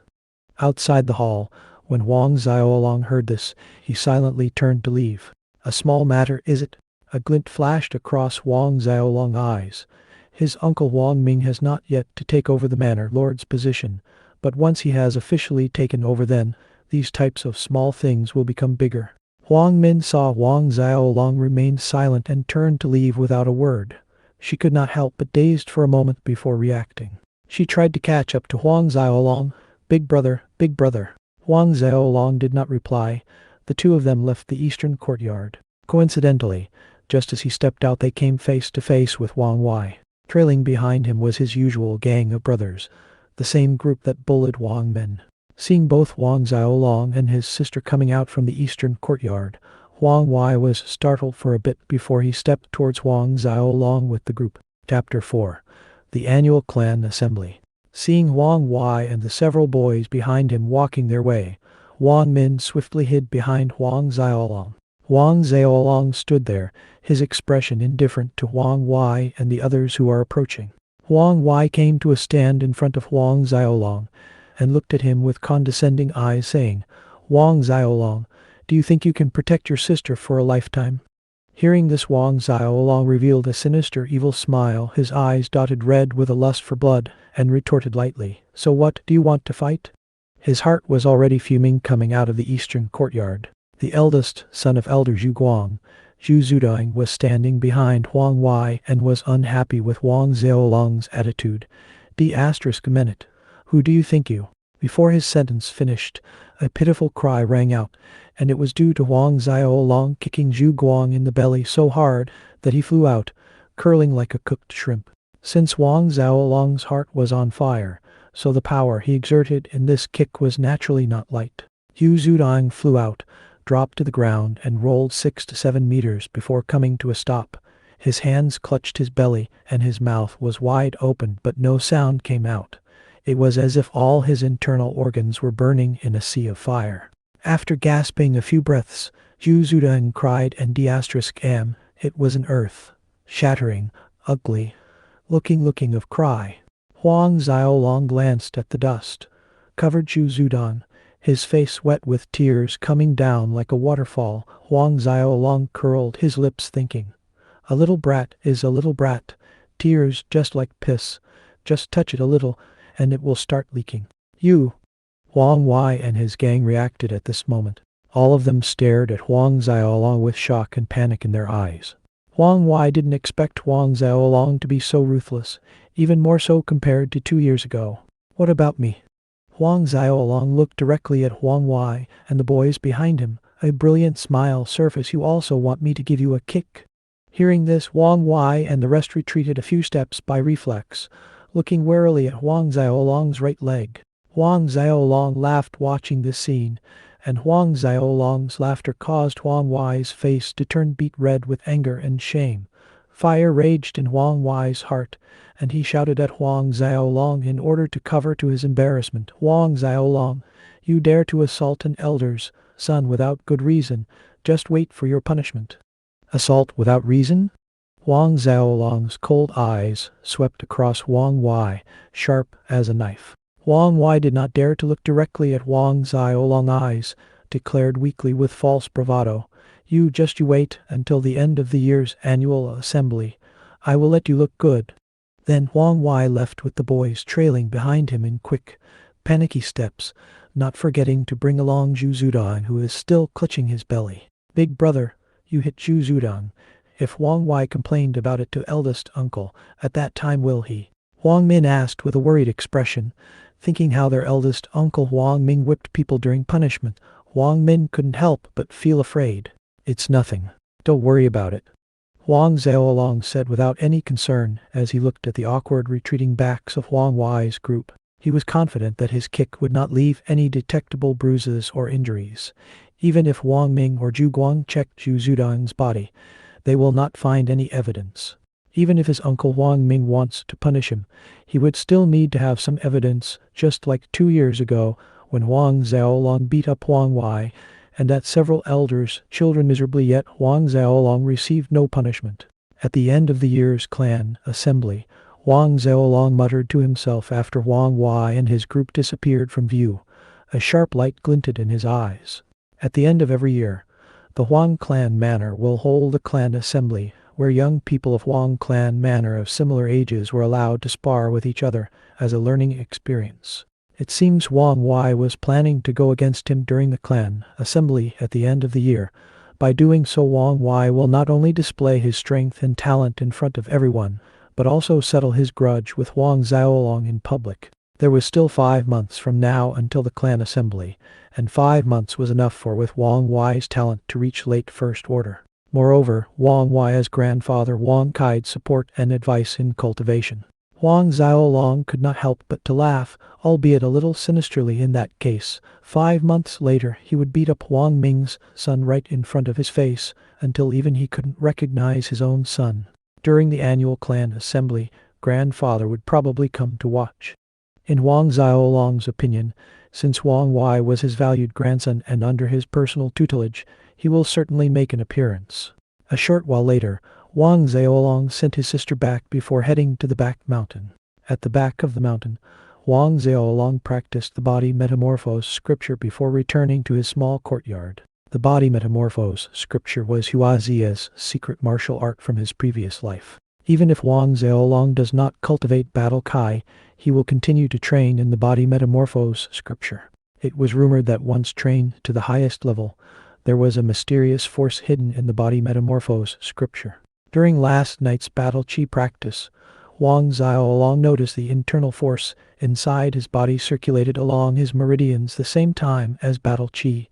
Outside the hall, when Wang Xiaolong heard this, he silently turned to leave. "A small matter, is it?" A glint flashed across Wang Xiaolong's eyes. His uncle Wang Ming has not yet to take over the manor lord's position, but once he has officially taken over, then these types of small things will become bigger. Wang Min saw Wang Xiaolong remain silent and turned to leave without a word. She could not help but dazed for a moment before reacting. She tried to catch up to Wang Xiaolong. Big brother, big brother." Wang Xiaolong did not reply. The two of them left the eastern courtyard. Coincidentally, just as he stepped out, they came face to face with Wang Wai. Trailing behind him was his usual gang of brothers, the same group that bullied Wang Min. Seeing both Wang Xiaolong and his sister coming out from the eastern courtyard, Wang Wai was startled for a bit before he stepped towards Wang Xiaolong with the group. Chapter 4. The Annual Clan Assembly. Seeing Wang Wai and the several boys behind him walking their way, Wang Min swiftly hid behind Wang Xiaolong. Wang Xiaolong stood there, his expression indifferent to Wang Wai and the others who are approaching. Huang Wai came to a stand in front of Huang Xiaolong and looked at him with condescending eyes, saying, "Huang Xiaolong, do you think you can protect your sister for a lifetime?" Hearing this, Huang Xiaolong revealed a sinister, evil smile, his eyes dotted red with a lust for blood, and retorted lightly, "So what, do you want to fight?" His heart was already fuming coming out of the eastern courtyard. The eldest son of Elder Zhu Guang, Zhu Zudong, was standing behind Huang Wai and was unhappy with Huang Xiaolong's attitude. D**minute. Who do you think you? Before his sentence finished, a pitiful cry rang out, and it was due to Huang Xiaolong kicking Zhu Guang in the belly so hard that he flew out, curling like a cooked shrimp. Since Huang Xiaolong's heart was on fire, so the power he exerted in this kick was naturally not light. Zhu Zudong flew out, dropped to the ground, and rolled 6 to 7 meters before coming to a stop. His hands clutched his belly, and his mouth was wide open, but no sound came out. It was as if all his internal organs were burning in a sea of fire. After gasping a few breaths, Zhu Zudong cried, and D**am, it was an earth shattering, ugly looking of cry. Huang Xiaolong glanced at the dust covered Zhu Zudong, his face wet with tears coming down like a waterfall. Huang Xiaolong curled his lips, thinking, "A little brat is a little brat. Tears just like piss. Just touch it a little, and it will start leaking." "You!" Huang Wai and his gang reacted at this moment. All of them stared at Huang Xiaolong with shock and panic in their eyes. Huang Wai didn't expect Huang Xiaolong to be so ruthless, even more so compared to 2 years ago. "What about me?" Huang Xiaolong looked directly at Huang Wai and the boys behind him. A brilliant smile surfaced. "You also want me to give you a kick?" Hearing this, Huang Wai and the rest retreated a few steps by reflex, looking warily at Huang Xiaolong's right leg. Huang Xiaolong laughed watching this scene, and Huang Xiaolong's laughter caused Huang Wai's face to turn beet red with anger and shame. Fire raged in Huang Wai's heart, and he shouted at Huang Xiaolong in order to cover to his embarrassment. "Huang Xiaolong, you dare to assault an elder's son without good reason. Just wait for your punishment." "Assault without reason?" Huang Xiaolong's cold eyes swept across Huang Wai, sharp as a knife. Huang Wai did not dare to look directly at Huang Xiaolong's eyes, declared weakly with false bravado, You wait until the end of the year's annual assembly. I will let you look good." Then Huang Wai left with the boys trailing behind him in quick, panicky steps, not forgetting to bring along Zhu Zudong, who is still clutching his belly. "Big brother, you hit Zhu Zudong. If Huang Wai complained about it to eldest uncle, at that time will he?" Huang Min asked with a worried expression, thinking how their eldest uncle Huang Ming whipped people during punishment. Huang Min couldn't help but feel afraid. "It's nothing. Don't worry about it," Huang Xiaolong said without any concern as he looked at the awkward retreating backs of Huang Wai's group. He was confident that his kick would not leave any detectable bruises or injuries. Even if Huang Ming or Zhu Guang checked Zhu Zudong's body, they will not find any evidence. Even if his uncle Huang Ming wants to punish him, he would still need to have some evidence, just like 2 years ago when Huang Xiaolong beat up Huang Wai, and that several elders' children miserably, yet Huang Xiaolong received no punishment. At the end of the year's clan assembly, Huang Xiaolong muttered to himself after Huang Wai and his group disappeared from view. A sharp light glinted in his eyes. At the end of every year, the Huang clan manor will hold a clan assembly where young people of Huang clan manor of similar ages were allowed to spar with each other as a learning experience. It seems Huang Wai was planning to go against him during the clan assembly at the end of the year. By doing so, Huang Wai will not only display his strength and talent in front of everyone, but also settle his grudge with Huang Xiaolong in public. There was still 5 months from now until the clan assembly, and 5 months was enough for with Huang Wai's talent to reach late first order. Moreover, Huang Wai's grandfather Huang Kai's support and advice in cultivation. Huang Xiaolong could not help but to laugh, albeit a little sinisterly in that case. 5 months later he would beat up Huang Ming's son right in front of his face, until even he couldn't recognize his own son. During the annual clan assembly, grandfather would probably come to watch. In Huang Xiaolong's opinion, since Huang Wai was his valued grandson and under his personal tutelage, he will certainly make an appearance. A short while later, Wang Xiaolong sent his sister back before heading to the back mountain. At the back of the mountain, Wang Xiaolong practiced the body metamorphose scripture before returning to his small courtyard. The body metamorphose scripture was Huazia's secret martial art from his previous life. Even if Wang Xiaolong does not cultivate battle kai, he will continue to train in the body metamorphose scripture. It was rumored that once trained to the highest level, there was a mysterious force hidden in the body metamorphose scripture. During last night's battle chi practice, Wang Xiaolong noticed the internal force inside his body circulated along his meridians the same time as battle chi,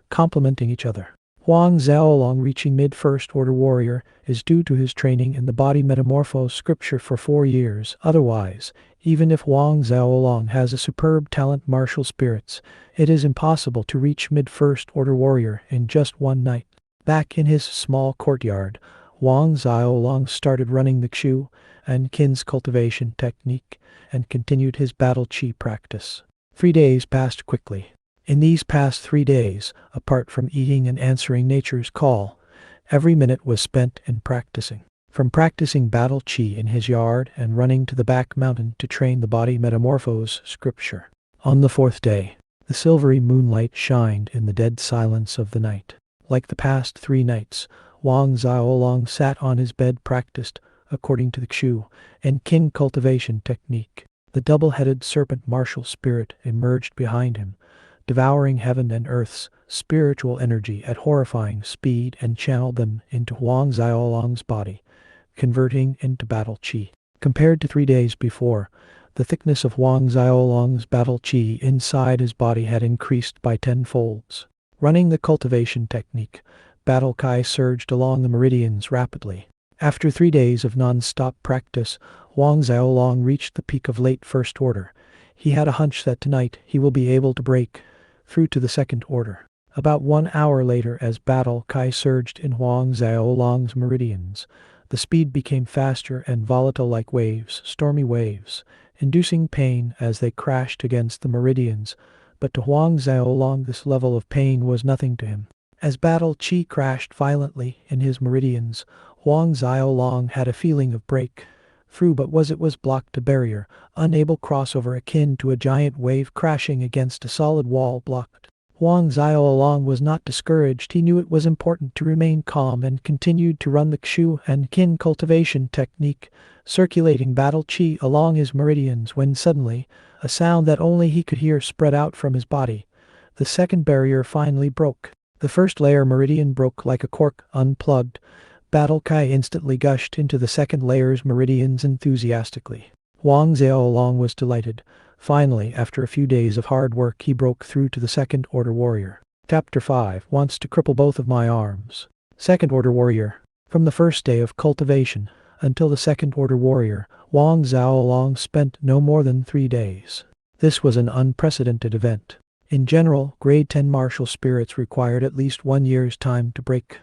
complementing each other. Wang Xiaolong reaching mid-first order warrior is due to his training in the body metamorphose scripture for 4 years. Otherwise, even if Wang Xiaolong has a superb talent martial spirits, it is impossible to reach mid-first order warrior in just one night. Back in his small courtyard, Wang Xiaolong started running the Qiu and Qin's cultivation technique and continued his battle chi practice. 3 days passed quickly. In these past 3 days, apart from eating and answering nature's call, every minute was spent in practicing. From practicing battle chi in his yard and running to the back mountain to train the body metamorphose scripture. On the 4th day, the silvery moonlight shined in the dead silence of the night. Like the past 3 nights, Wang Xiaolong sat on his bed practiced, according to the Qiu and Qin cultivation technique. The double-headed serpent martial spirit emerged behind him, devouring heaven and earth's spiritual energy at horrifying speed and channeled them into Wang Xiaolong's body, converting into battle chi. Compared to 3 days before, the thickness of Wang Xiaolong's battle chi inside his body had increased by 10 folds. Running the cultivation technique, battle kai surged along the meridians rapidly. After 3 days of non-stop practice, Wang Xiaolong reached the peak of late first order. He had a hunch that tonight he will be able to break through to the second order. About 1 hour later, as battle kai surged in Wang Xiaolong's meridians, the speed became faster and volatile like waves, stormy waves, inducing pain as they crashed against the meridians, but to Wang Xiaolong this level of pain was nothing to him. As battle chi crashed violently in his meridians, Wang Xiaolong had a feeling of break through, but it was blocked a barrier, unable crossover akin to a giant wave crashing against a solid wall blocked. Wang Xiaolong was not discouraged. He knew it was important to remain calm and continued to run the Qiu and Qin cultivation technique, circulating battle chi along his meridians when suddenly, a sound that only he could hear spread out from his body. The second barrier finally broke. The first layer meridian broke like a cork unplugged. Battle kai instantly gushed into the second layer's meridians enthusiastically. Wang Xiaolong was delighted. Finally, after a few days of hard work, he broke through to the second order warrior. Chapter 5 wants to cripple both of my arms. Second order warrior. From the first day of cultivation until the second order warrior, Wang Xiaolong spent no more than 3 days. This was an unprecedented event. In general, grade 10 martial spirits required at least 1 year's time to break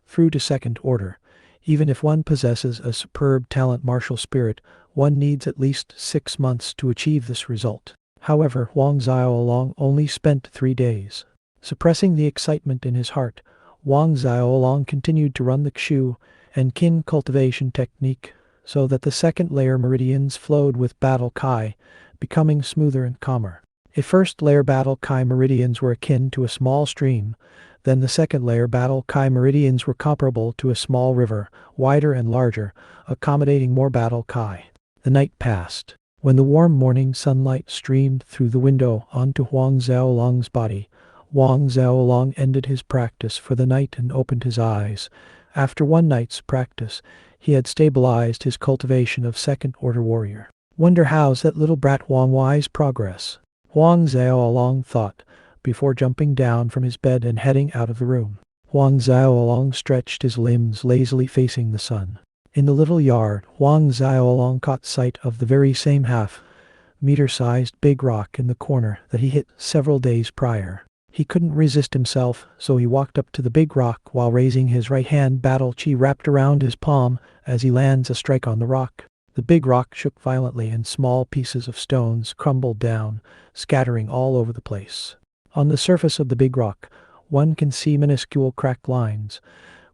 through to second order. Even if one possesses a superb talent martial spirit, one needs at least 6 months to achieve this result. However, Wang Xiaolong only spent 3 days. Suppressing the excitement in his heart, Wang Xiaolong continued to run the Qiu and Qin cultivation technique so that the second layer meridians flowed with battle kai, becoming smoother and calmer. If first layer battle kai meridians were akin to a small stream, then the second layer battle kai meridians were comparable to a small river, wider and larger, accommodating more battle kai. The night passed. When the warm morning sunlight streamed through the window onto Wang Xiaolong's body, Wang Xiaolong ended his practice for the night and opened his eyes. After 1 night's practice, he had stabilized his cultivation of second order warrior. Wonder how's that little brat Wang Wai's progress? Wang Xiaolong thought, before jumping down from his bed and heading out of the room. Wang Xiaolong stretched his limbs lazily facing the sun. In the little yard, Wang Xiaolong caught sight of the very same half-meter-sized big rock in the corner that he hit several days prior. He couldn't resist himself, so he walked up to the big rock while raising his right hand. Battle chi wrapped around his palm as he lands a strike on the rock. The big rock shook violently and small pieces of stones crumbled down, scattering all over the place. On the surface of the big rock, one can see minuscule cracked lines.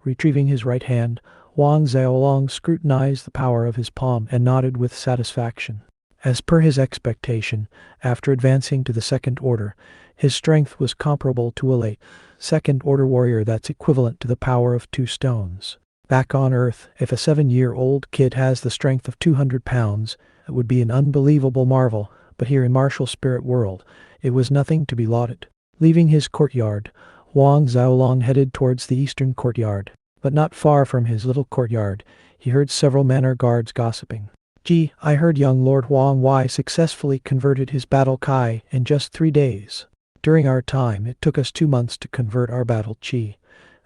Retrieving his right hand, Huang Xiaolong scrutinized the power of his palm and nodded with satisfaction. As per his expectation, after advancing to the second order, his strength was comparable to a late second-order warrior that's equivalent to the power of 2 stones. Back on Earth, if a 7-year-old kid has the strength of 200 pounds, it would be an unbelievable marvel, but here in martial spirit world, it was nothing to be lauded. Leaving his courtyard, Huang Xiaolong headed towards the eastern courtyard. But not far from his little courtyard, he heard several manor guards gossiping. "Gee, I heard young Lord Huang Wai successfully converted his battle Kai in just 3 days. During our time, it took us 2 months to convert our battle Chi.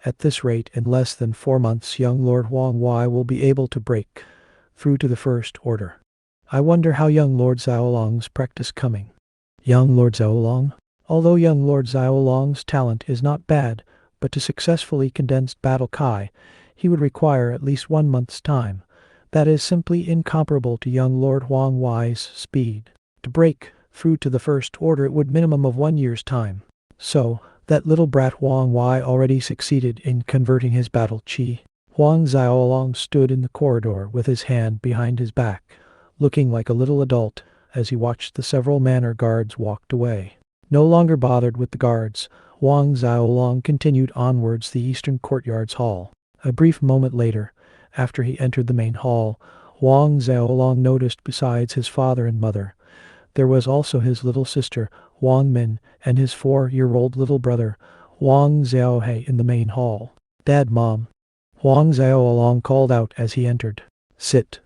At this rate, in less than 4 months, young Lord Huang Wai will be able to break through to the first order. I wonder how young Lord Xiaolong's practice coming." Young Lord Xiaolong? Although young Lord Xiaolong's talent is not bad, but to successfully condense battle Kai, he would require at least 1 month's time. That is simply incomparable to young Lord Huang Wai's speed. To break through to the first order, it would minimum of 1 year's time. So, that little brat Huang Wai already succeeded in converting his battle Chi. Huang Xiaolong stood in the corridor with his hand behind his back, looking like a little adult as he watched the several manor guards walked away. No longer bothered with the guards, Huang Xiaolong continued onwards the eastern courtyard's hall. A brief moment later, after he entered the main hall, Huang Xiaolong noticed besides his father and mother, there was also his little sister, Huang Min, and his 4-year-old little brother, Huang Xiaohe, in the main hall. "Dad, Mom," Huang Xiaolong called out as he entered. "Sit."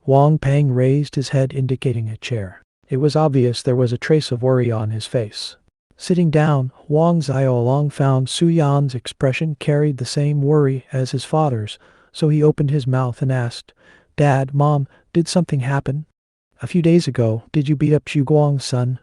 Huang Peng raised his head, indicating a chair. It was obvious there was a trace of worry on his face. Sitting down, Huang Xiaolong found Su Yan's expression carried the same worry as his father's, so he opened his mouth and asked, "Dad, Mom, did something happen? A few days ago, did you beat up Xu Guang's son?"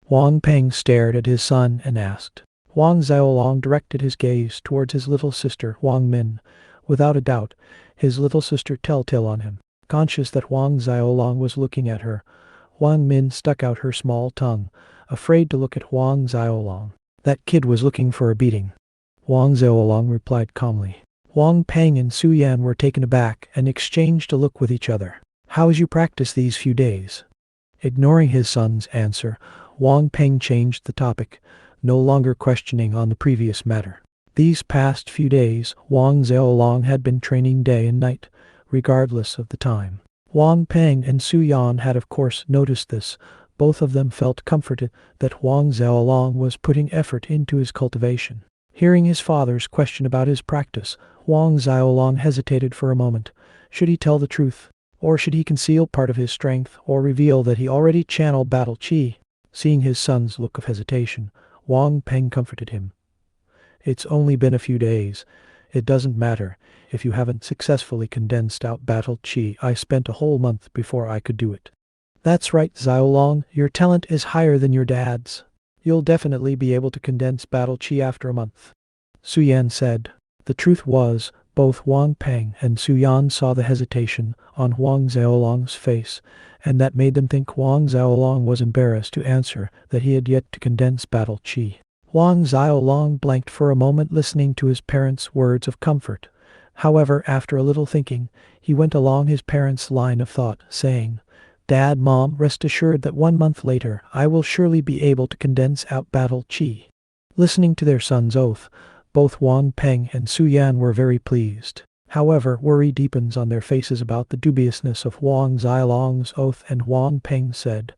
Huang Peng stared at his son and asked. Huang Xiaolong directed his gaze towards his little sister, Huang Min. Without a doubt, his little sister telltale on him. Conscious that Huang Xiaolong was looking at her, Huang Min stuck out her small tongue, afraid to look at Huang Xiaolong. "That kid was looking for a beating," Huang Xiaolong replied calmly. Huang Peng and Su Yan were taken aback and exchanged a look with each other. "How has you practiced these few days?" Ignoring his son's answer, Huang Peng changed the topic, no longer questioning on the previous matter. These past few days, Huang Xiaolong had been training day and night, regardless of the time. Huang Peng and Su Yan had of course noticed this. Both of them felt comforted that Huang Xiaolong was putting effort into his cultivation. Hearing his father's question about his practice, Huang Xiaolong hesitated for a moment. Should he tell the truth? Or should he conceal part of his strength, or reveal that he already channeled battle Qi? Seeing his son's look of hesitation, Huang Peng comforted him. "It's only been a few days. It doesn't matter if you haven't successfully condensed out battle Qi. I spent a whole month before I could do it." "That's right, Xiaolong, your talent is higher than your dad's. You'll definitely be able to condense battle Qi after a month," Su Yan said. The truth was, both Huang Peng and Su Yan saw the hesitation on Huang Xiaolong's face, and that made them think Huang Xiaolong was embarrassed to answer that he had yet to condense battle Qi. Huang Xiaolong blanked for a moment, listening to his parents' words of comfort. However, after a little thinking, he went along his parents' line of thought, saying, "Dad, Mom, rest assured that 1 month later, I will surely be able to condense out battle Qi." Listening to their son's oath, both Huang Peng and Su Yan were very pleased. However, worry deepens on their faces about the dubiousness of Huang Xiaolong's oath, and Huang Peng said,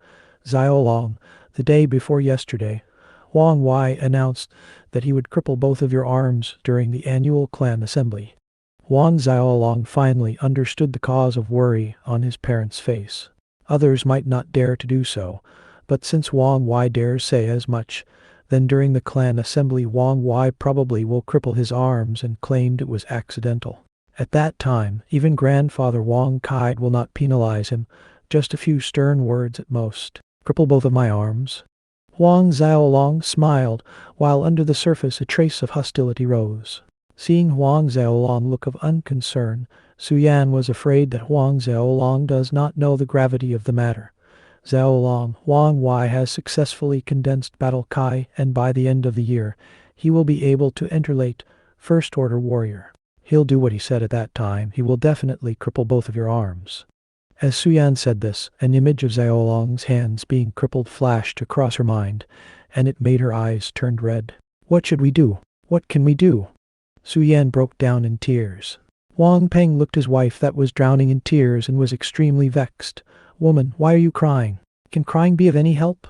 "Xiaolong, the day before yesterday, Huang Wai announced that he would cripple both of your arms during the annual clan assembly." Huang Xiaolong finally understood the cause of worry on his parents' face. Others might not dare to do so, but since Huang Wai dares say as much, then during the clan assembly Huang Wai probably will cripple his arms and claimed it was accidental. At that time, even grandfather Huang Kai will not penalize him, just a few stern words at most. "Cripple both of my arms?" Huang Xiaolong smiled, while under the surface a trace of hostility rose. Seeing Huang Xiaolong look of unconcern, Su Yan was afraid that Huang Xiaolong does not know the gravity of the matter. "Xiaolong, Huang Wai has successfully condensed battle Kai, and by the end of the year, he will be able to enter late first-order warrior. He'll do what he said at that time. He will definitely cripple both of your arms. As Suyan said this, an image of Xiaolong's hands being crippled flashed across her mind, and it made her eyes turn red. What should we do? What can we do? Suyan broke down in tears. Wang Peng looked his wife that was drowning in tears and was extremely vexed. Woman, why are you crying? Can crying be of any help?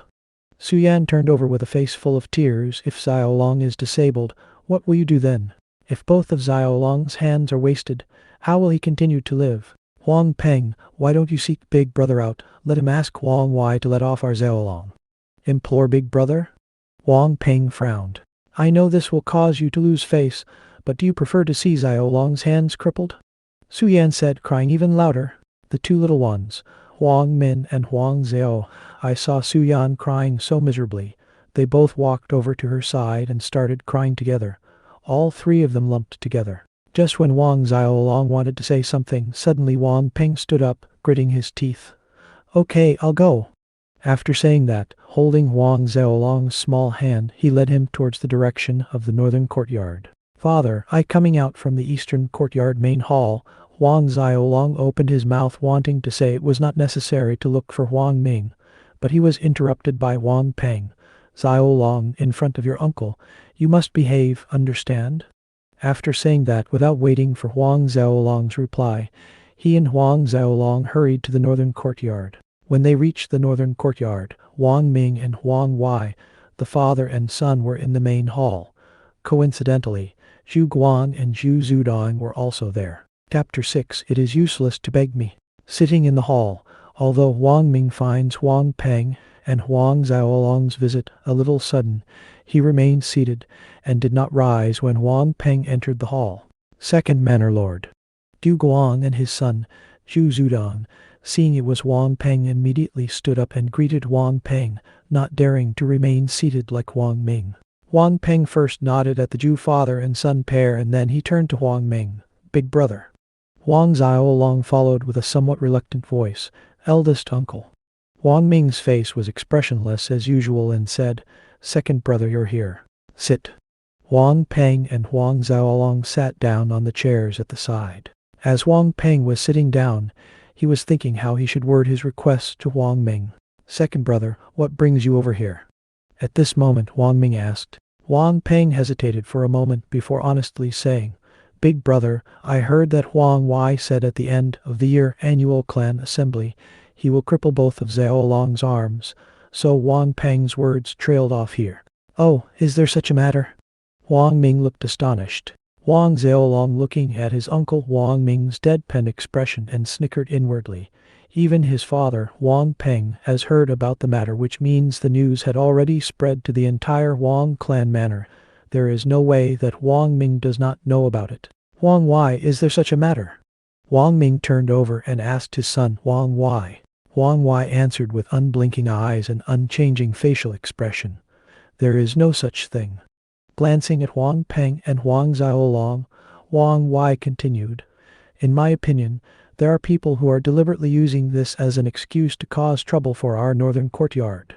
Suyan turned over with a face full of tears. If Xiaolong is disabled, what will you do then? If both of Xiaolong's hands are wasted, how will he continue to live? Wang Peng, why don't you seek Big Brother out? Let him ask Wang Wai to let off our Xiaolong. Implore Big Brother? Wang Peng frowned. I know this will cause you to lose face, but do you prefer to see Xiaolong's hands crippled? Suyan said, crying even louder. The two little ones, Huang Min and Huang Xiao. I saw Suyan crying so miserably. They both walked over to her side and started crying together. All three of them lumped together. Just when Wang Xiaolong wanted to say something, suddenly Wang Peng stood up, gritting his teeth. Okay, I'll go. After saying that, holding Wang Xiaolong's small hand, he led him towards the direction of the northern courtyard. Father, coming out from the eastern courtyard main hall, Wang Xiaolong opened his mouth wanting to say it was not necessary to look for Huang Ming, but he was interrupted by Wang Peng. Xiaolong, in front of your uncle, you must behave, understand? After saying that, without waiting for Huang Xiaolong's reply, he and Huang Xiaolong hurried to the northern courtyard. When they reached the northern courtyard, Wang Ming and Huang Wai, the father and son, were in the main hall. Coincidentally, Zhu Guang and Zhu Zudong were also there. Chapter 6. It is useless to beg me. Sitting in the hall, although Wang Ming finds Wang Peng and Huang Xiaolong's visit a little sudden, he remained seated and did not rise when Wang Peng entered the hall. Second Manor Lord. Zhu Guang and his son, Zhu Zudong, seeing it was Wang Peng, immediately stood up and greeted Wang Peng, not daring to remain seated like Wang Ming. Wang Peng first nodded at the Zhu father and son pair, and then he turned to Huang Ming. Big brother. Wang Xiaolong followed with a somewhat reluctant voice. Eldest uncle. Wang Ming's face was expressionless as usual and said, Second brother, you're here. Sit. Wang Peng and Huang Xiaolong sat down on the chairs at the side. As Wang Peng was sitting down, he was thinking how he should word his request to Wang Ming. Second brother, what brings you over here? At this moment Wang Ming asked. Wang Peng hesitated for a moment before honestly saying, Big brother, I heard that Huang Wai said at the end of the year annual clan assembly he will cripple both of Xiaolong's arms, so Wang Peng's words trailed off here. Oh, is there such a matter? Wang Ming looked astonished. Wang Xiaolong looking at his uncle Wang Ming's deadpan expression and snickered inwardly. Even his father, Wang Peng, has heard about the matter, which means the news had already spread to the entire Wang clan manor. There is no way that Wang Ming does not know about it. Wang Wai, is there such a matter? Wang Ming turned over and asked his son Wang Wai. Wang Wai answered with unblinking eyes and unchanging facial expression. There is no such thing. Glancing at Wang Peng and Huang Xiaolong, Wang Wai continued, In my opinion, there are people who are deliberately using this as an excuse to cause trouble for our northern courtyard.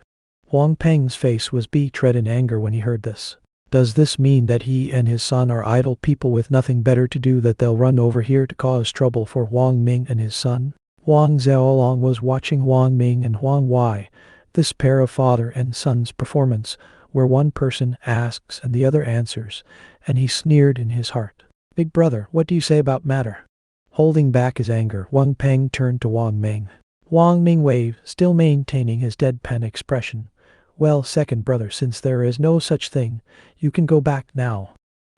Wang Peng's face was betrayed in anger when he heard this. Does this mean that he and his son are idle people with nothing better to do, that they'll run over here to cause trouble for Wang Ming and his son? Huang Xiaolong was watching Wang Ming and Huang Wai, this pair of father and son's performance, where one person asks and the other answers, and he sneered in his heart. Big brother, what do you say about matter? Holding back his anger, Wang Peng turned to Wang Ming. Wang Ming waved, still maintaining his deadpan expression. Well, second brother, since there is no such thing, you can go back now.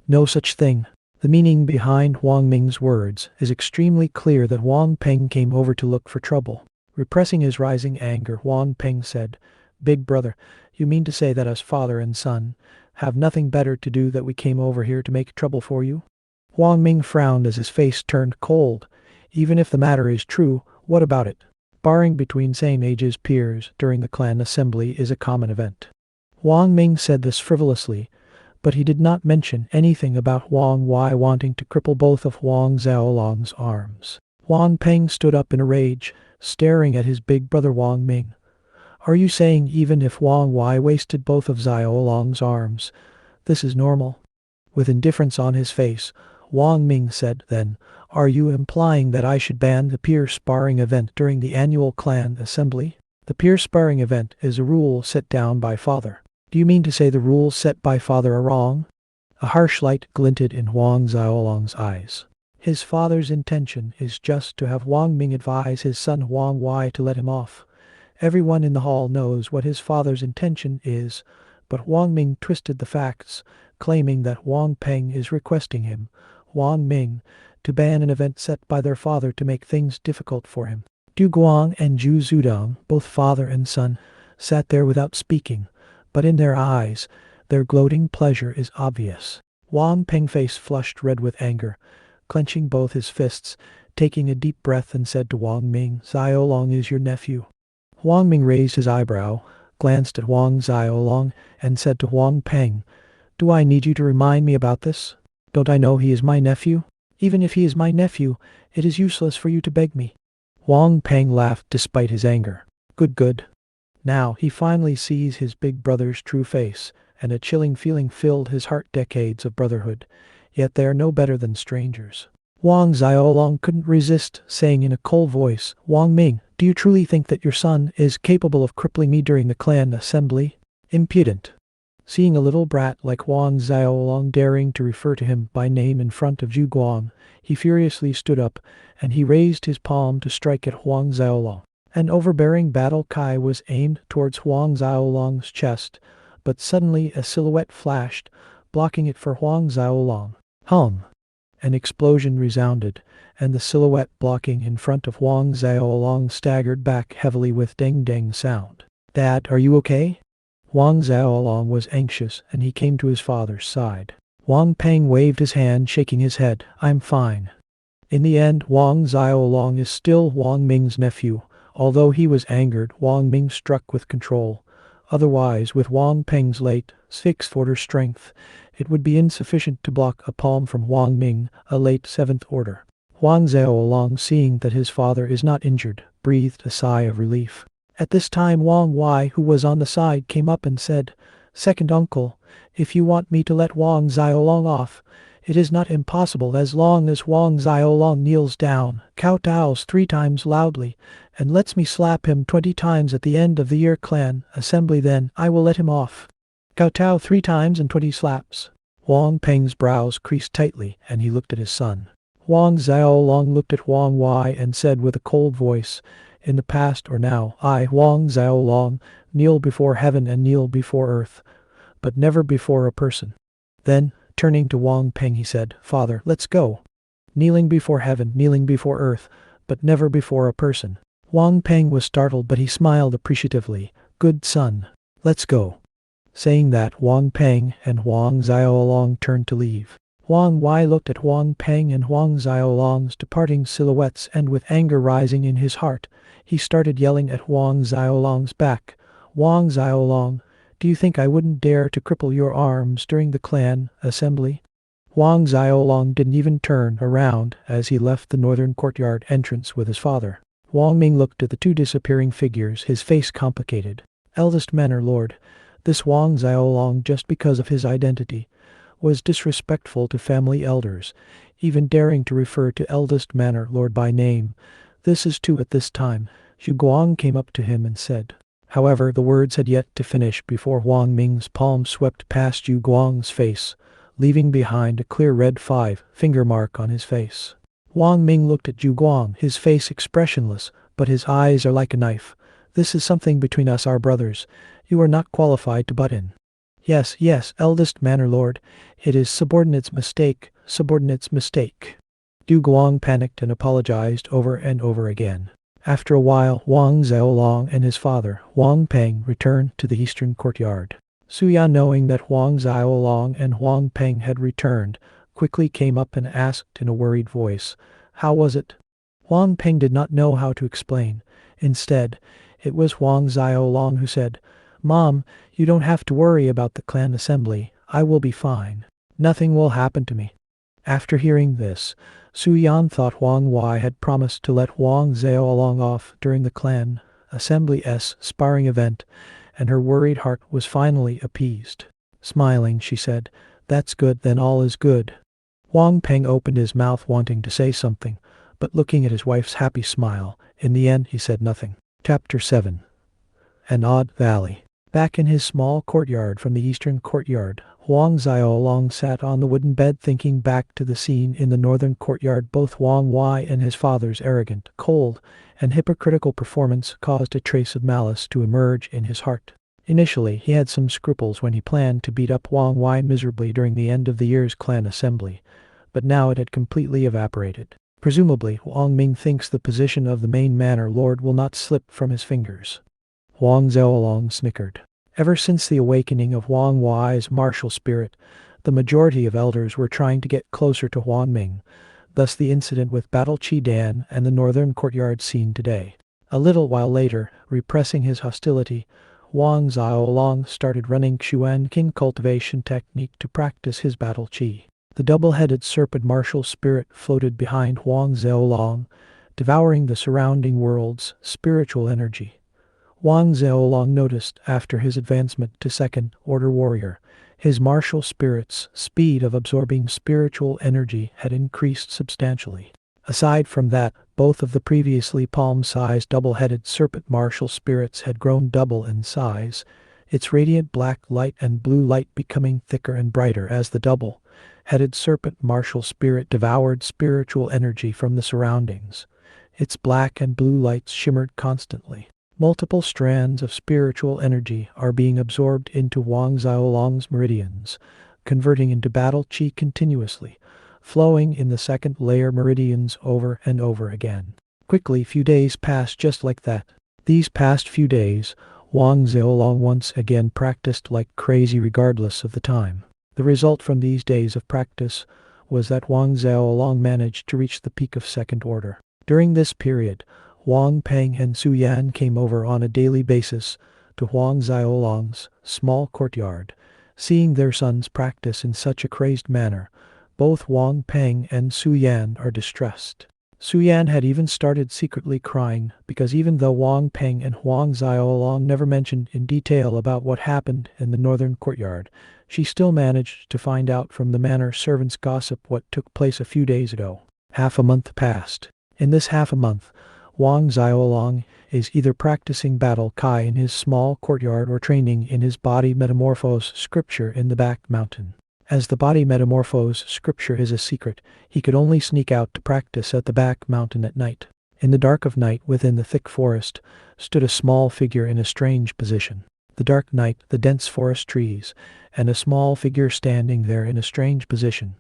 No such thing. The meaning behind Wang Ming's words is extremely clear, that Wang Peng came over to look for trouble. Repressing his rising anger, Wang Peng said, Big brother, you mean to say that us father and son have nothing better to do, that we came over here to make trouble for you? Wang Ming frowned as his face turned cold. Even if the matter is true, what about it? Sparring between same-ages peers during the clan assembly is a common event. Wang Ming said this frivolously, but he did not mention anything about Huang Wai wanting to cripple both of Huang Xiaolong's arms. Wang Peng stood up in a rage, staring at his big brother Wang Ming. Are you saying even if Huang Wai wasted both of Xiaolong's arms, this is normal? With indifference on his face, Wang Ming said. Then, are you implying that I should ban the peer sparring event during the annual clan assembly? The peer sparring event is a rule set down by father. Do you mean to say the rules set by father are wrong? A harsh light glinted in Huang Xiaolong's eyes. His father's intention is just to have Wang Ming advise his son Huang Wai to let him off. Everyone in the hall knows what his father's intention is, but Wang Ming twisted the facts, claiming that Wang Peng is requesting him, Wang Ming, to ban an event set by their father to make things difficult for him. Du Guang and Zhu Zudong, both father and son, sat there without speaking, but in their eyes, their gloating pleasure is obvious. Wang Peng's face flushed red with anger, clenching both his fists, taking a deep breath and said to Wang Ming, Xiaolong is your nephew. Wang Ming raised his eyebrow, glanced at Wang Xiaolong, and said to Wang Peng, do I need you to remind me about this? Don't I know he is my nephew? Even if he is my nephew, it is useless for you to beg me. Wang Peng laughed despite his anger. Good. Now he finally sees his big brother's true face, and a chilling feeling filled his heart. Decades of brotherhood, yet they are no better than strangers. Wang Xiaolong couldn't resist saying in a cold voice, Wang Ming, do you truly think that your son is capable of crippling me during the clan assembly? Impudent. Seeing a little brat like Wang Xiaolong daring to refer to him by name in front of Zhu Guang, he furiously stood up, and he raised his palm to strike at Wang Xiaolong. An overbearing battle cry was aimed towards Wang Xiaolong's chest, but suddenly a silhouette flashed, blocking it for Wang Xiaolong. Hum! An explosion resounded, and the silhouette blocking in front of Wang Xiaolong staggered back heavily with ding-ding sound. Dad, are you okay? Wang Xiaolong was anxious, and he came to his father's side. Wang Peng waved his hand, shaking his head. I'm fine. In the end, Wang Xiaolong is still Wang Ming's nephew. Although he was angered, Wang Ming struck with control. Otherwise, with Wang Peng's late, sixth-order strength, it would be insufficient to block a palm from Wang Ming, a late seventh order. Wang Xiaolong, seeing that his father is not injured, breathed a sigh of relief. At this time Wang Wai, who was on the side, came up and said, Second uncle, if you want me to let Wang Xiaolong off, it is not impossible as long as Wang Xiaolong kneels down, kowtows 3 times loudly, and lets me slap him 20 times at the end of the year clan assembly, then I will let him off. Kowtow 3 times and 20 slaps. Wang Peng's brows creased tightly, and he looked at his son. Wang Xiaolong looked at Wang Wai and said with a cold voice, in the past or now, I, Wang Xiaolong, kneel before heaven and kneel before earth, but never before a person. Then, turning to Wang Peng, he said, Father, let's go. Kneeling before heaven, kneeling before earth, but never before a person. Wang Peng was startled, but he smiled appreciatively. Good son. Let's go. Saying that, Wang Peng and Wang Xiaolong turned to leave. Wang Wai looked at Wang Peng and Wang Xiaolong's departing silhouettes, and with anger rising in his heart, he started yelling at Wang Xiaolong's back. Wang Xiaolong, do you think I wouldn't dare to cripple your arms during the clan assembly? Wang Xiaolong didn't even turn around as he left the northern courtyard entrance with his father. Wang Ming looked at the 2 disappearing figures, his face complicated. Eldest Manor Lord, this Wang Xiaolong, just because of his identity, was disrespectful to family elders, even daring to refer to eldest Manor Lord by name. This is too. At this time, Zhu Guang came up to him and said. However, the words had yet to finish before Wang Ming's palm swept past Zhu Guang's face, leaving behind a clear red 5-finger mark on his face. Wang Ming looked at Zhu Guang, his face expressionless, but his eyes are like a knife. This is something between us, our brothers. You are not qualified to butt in. Yes, eldest Manor Lord, it is subordinate's mistake. Du Guang panicked and apologized over and over again. After a while, Wang Xiaolong and his father, Wang Peng, returned to the eastern courtyard. Suyan, knowing that Wang Xiaolong and Wang Peng had returned, quickly came up and asked in a worried voice, How was it? Wang Peng did not know how to explain. Instead, it was Wang Xiaolong who said, Mom, you don't have to worry about the clan assembly. I will be fine. Nothing will happen to me. After hearing this, Suyan thought Wang Wai had promised to let Wang Xiaolong off during the clan assembly's sparring event, and her worried heart was finally appeased. Smiling, she said, That's good, then all is good. Huang Peng opened his mouth wanting to say something, but looking at his wife's happy smile, in the end he said nothing. Chapter 7. An Odd Valley. Back in his small courtyard from the eastern courtyard, Huang Xiaolong sat on the wooden bed thinking back to the scene in the northern courtyard. Both Huang Wei and his father's arrogant, cold, and hypocritical performance caused a trace of malice to emerge in his heart. Initially, he had some scruples when he planned to beat up Huang Wei miserably during the end of the year's clan assembly, but now it had completely evaporated. Presumably, Huang Ming thinks the position of the main manor lord will not slip from his fingers. Huang Xiaolong snickered. Ever since the awakening of Huang Wei's martial spirit, the majority of elders were trying to get closer to Huang Ming, thus the incident with Battle Chi Dan and the northern courtyard scene today. A little while later, repressing his hostility, Huang Xiaolong started running Xuan King cultivation technique to practice his battle chi. The double-headed serpent martial spirit floated behind Huang Xiaolong, devouring the surrounding world's spiritual energy. Huang Xiaolong noticed, after his advancement to second-order warrior, his martial spirit's speed of absorbing spiritual energy had increased substantially. Aside from that, both of the previously palm-sized double-headed serpent martial spirits had grown double in size, its radiant black light and blue light becoming thicker and brighter as the double-headed serpent martial spirit devoured spiritual energy from the surroundings. Its black and blue lights shimmered constantly. Multiple strands of spiritual energy are being absorbed into Huang Xiaolong's meridians, converting into battle chi continuously, flowing in the second layer meridians over and over again. Quickly, few days passed just like that. These past few days, Huang Xiaolong once again practiced like crazy regardless of the time. The result from these days of practice was that Huang Xiaolong managed to reach the peak of second order. During this period, Huang Peng and Su Yan came over on a daily basis to Huang Xiaolong's small courtyard. Seeing their sons practice in such a crazed manner, both Huang Peng and Su Yan are distressed. Su Yan had even started secretly crying because even though Huang Peng and Huang Xiaolong never mentioned in detail about what happened in the northern courtyard, she still managed to find out from the manor servants' gossip what took place a few days ago. Half a month passed. In this half a month, Huang Xiaolong is either practicing battle kai in his small courtyard or training in his body metamorphose scripture in the back mountain. As the body metamorphose scripture is a secret, he could only sneak out to practice at the back mountain at night. In the dark of night within the thick forest stood a small figure in a strange position. The dark night, the dense forest trees, and a small figure standing there in a strange position.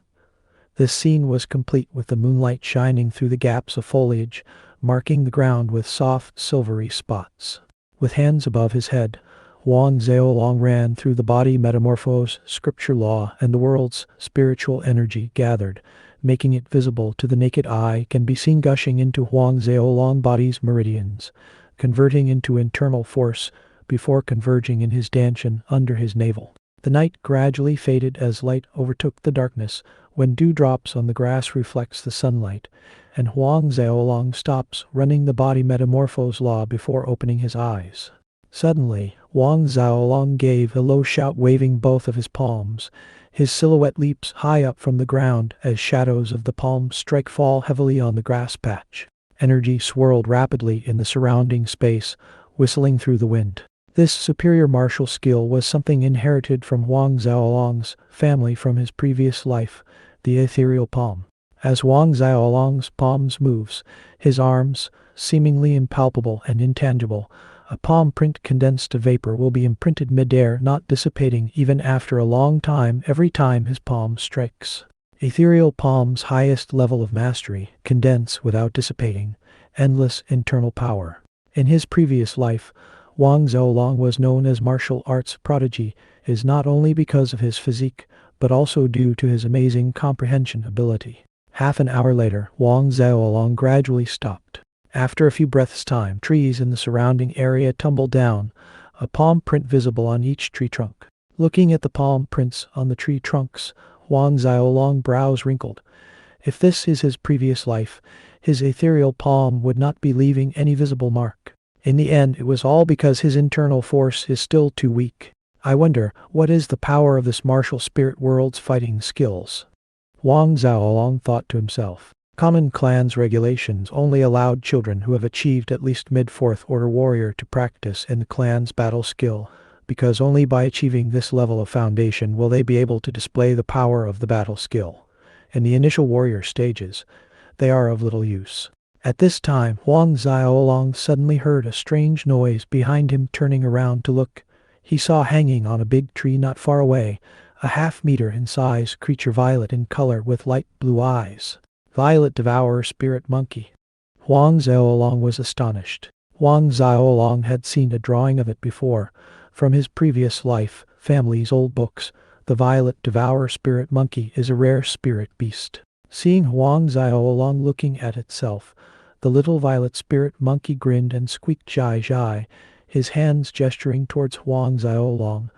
This scene was complete with the moonlight shining through the gaps of foliage, marking the ground with soft silvery spots. With hands above his head, Huang Xiaolong ran through the body metamorphose scripture law, and the world's spiritual energy gathered, making it visible to the naked eye, can be seen gushing into Huang Xiaolong body's meridians, converting into internal force before converging in his dantian under his navel. The night gradually faded as light overtook the darkness, when dewdrops on the grass reflects the sunlight, and Huang Xiaolong stops running the body metamorphose law before opening his eyes. Suddenly, Huang Xiaolong gave a low shout, waving both of his palms. His silhouette leaps high up from the ground as shadows of the palms fall heavily on the grass patch. Energy swirled rapidly in the surrounding space, whistling through the wind. This superior martial skill was something inherited from Huang Xiaolong's family from his previous life, the ethereal palm. As Huang Xiaolong's palms moves, his arms, seemingly impalpable and intangible, a palm print condensed to vapor will be imprinted mid-air, not dissipating even after a long time every time his palm strikes. Ethereal palm's highest level of mastery, condense without dissipating, endless internal power. In his previous life, Huang Xiaolong was known as martial arts prodigy, is not only because of his physique, but also due to his amazing comprehension ability. Half an hour later, Huang Xiaolong gradually stopped. After a few breaths' time, trees in the surrounding area tumbled down, a palm print visible on each tree trunk. Looking at the palm prints on the tree trunks, Huang Xiaolong's brows wrinkled. If this is his previous life, his ethereal palm would not be leaving any visible mark. In the end, it was all because his internal force is still too weak. I wonder, what is the power of this martial spirit world's fighting skills? Huang Xiaolong thought to himself. Common clans regulations only allowed children who have achieved at least mid-fourth order warrior to practice in the clan's battle skill, because only by achieving this level of foundation will they be able to display the power of the battle skill. In the initial warrior stages, they are of little use. At this time, Huang Xiaolong suddenly heard a strange noise behind him. Turning around to look, he saw hanging on a big tree not far away, a half-meter in size creature, violet in color with light blue eyes. Violet Devourer Spirit Monkey. Huang Xiaolong was astonished. Huang Xiaolong had seen a drawing of it before, from his previous life, family's old books. The Violet Devourer Spirit Monkey is a rare spirit beast. Seeing Huang Xiaolong looking at itself, the little violet spirit monkey grinned and squeaked "Zhai Zhai," his hands gesturing towards Huang Xiaolong.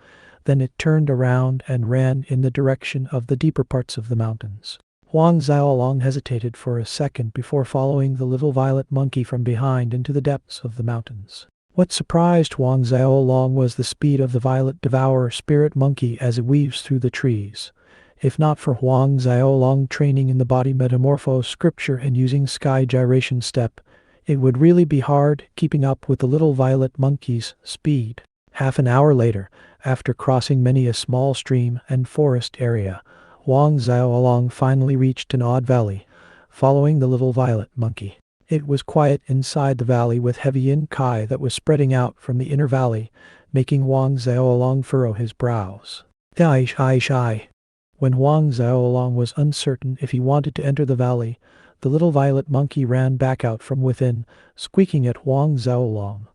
Then it turned around and ran in the direction of the deeper parts of the mountains. Huang Xiaolong hesitated for a second before following the little violet monkey from behind into the depths of the mountains. What surprised Huang Xiaolong was the speed of the Violet Devourer Spirit Monkey as it weaves through the trees. If not for Huang Xiaolong training in the body metamorphose scripture and using sky gyration step, it would really be hard keeping up with the little violet monkey's speed. Half an hour later, after crossing many a small stream and forest area, Huang Xiaolong finally reached an odd valley, following the little violet monkey. It was quiet inside the valley with heavy yin kai that was spreading out from the inner valley, making Huang Xiaolong furrow his brows. Shy. When Huang Xiaolong was uncertain if he wanted to enter the valley, the little violet monkey ran back out from within, squeaking at Huang Xiaolong.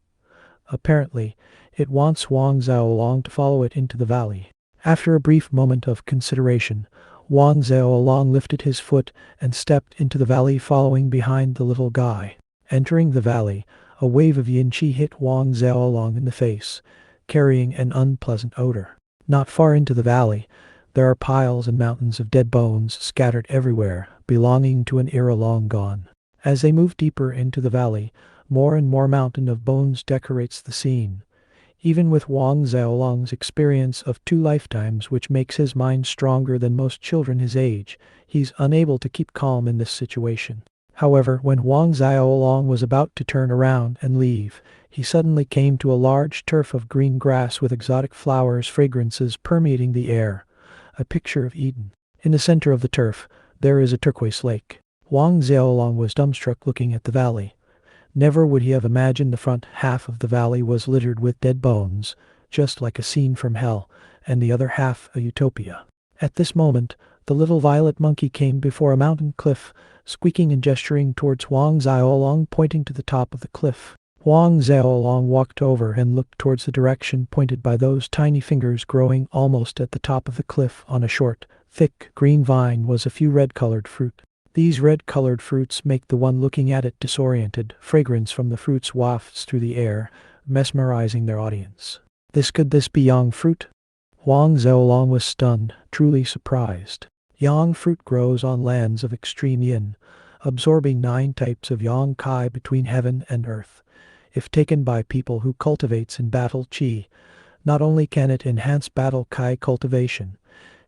Apparently, it wants Huang Xiaolong to follow it into the valley. After a brief moment of consideration, Huang Xiaolong lifted his foot and stepped into the valley, following behind the little guy. Entering the valley, a wave of yin qi hit Huang Xiaolong in the face, carrying an unpleasant odor. Not far into the valley, there are piles and mountains of dead bones scattered everywhere, belonging to an era long gone. As they move deeper into the valley, more and more mountain of bones decorates the scene. Even with Huang Xiaolong's experience of 2 lifetimes, which makes his mind stronger than most children his age, he's unable to keep calm in this situation. However, when Huang Xiaolong was about to turn around and leave, he suddenly came to a large turf of green grass with exotic flowers, fragrances permeating the air. A picture of Eden. In the center of the turf, there is a turquoise lake. Huang Xiaolong was dumbstruck looking at the valley. Never would he have imagined the front half of the valley was littered with dead bones, just like a scene from hell, and the other half a utopia. At this moment, the little violet monkey came before a mountain cliff, squeaking and gesturing towards Huang Xiaolong, pointing to the top of the cliff. Huang Xiaolong walked over and looked towards the direction pointed by those tiny fingers. Growing almost at the top of the cliff on a short, thick, green vine was a few red-colored fruit. These red-colored fruits make the one looking at it disoriented. Fragrance from the fruits wafts through the air, mesmerizing their audience. Could this be yang fruit? Huang Xiaolong was stunned, truly surprised. Yang fruit grows on lands of extreme yin, absorbing 9 types of yang kai between heaven and earth. If taken by people who cultivates in battle qi, not only can it enhance battle kai cultivation,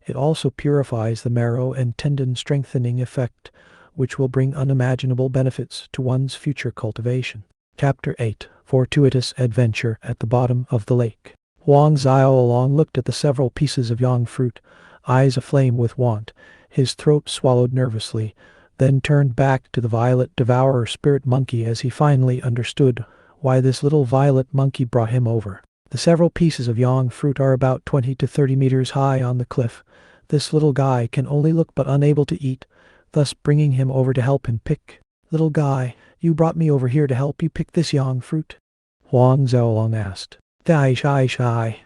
it also purifies the marrow and tendon strengthening effect, which will bring unimaginable benefits to one's future cultivation. Chapter 8. Fortuitous Adventure at the Bottom of the Lake. Huang Xiaolong looked at the several pieces of yang fruit, eyes aflame with want. His throat swallowed nervously, then turned back to the Violet Devourer Spirit Monkey as he finally understood why this little violet monkey brought him over. The several pieces of yang fruit are about 20 to 30 meters high on the cliff. This little guy can only look but unable to eat, thus bringing him over to help him pick. Little guy, you brought me over here to help you pick this yang fruit? Huang Xiaolong asked. Shy.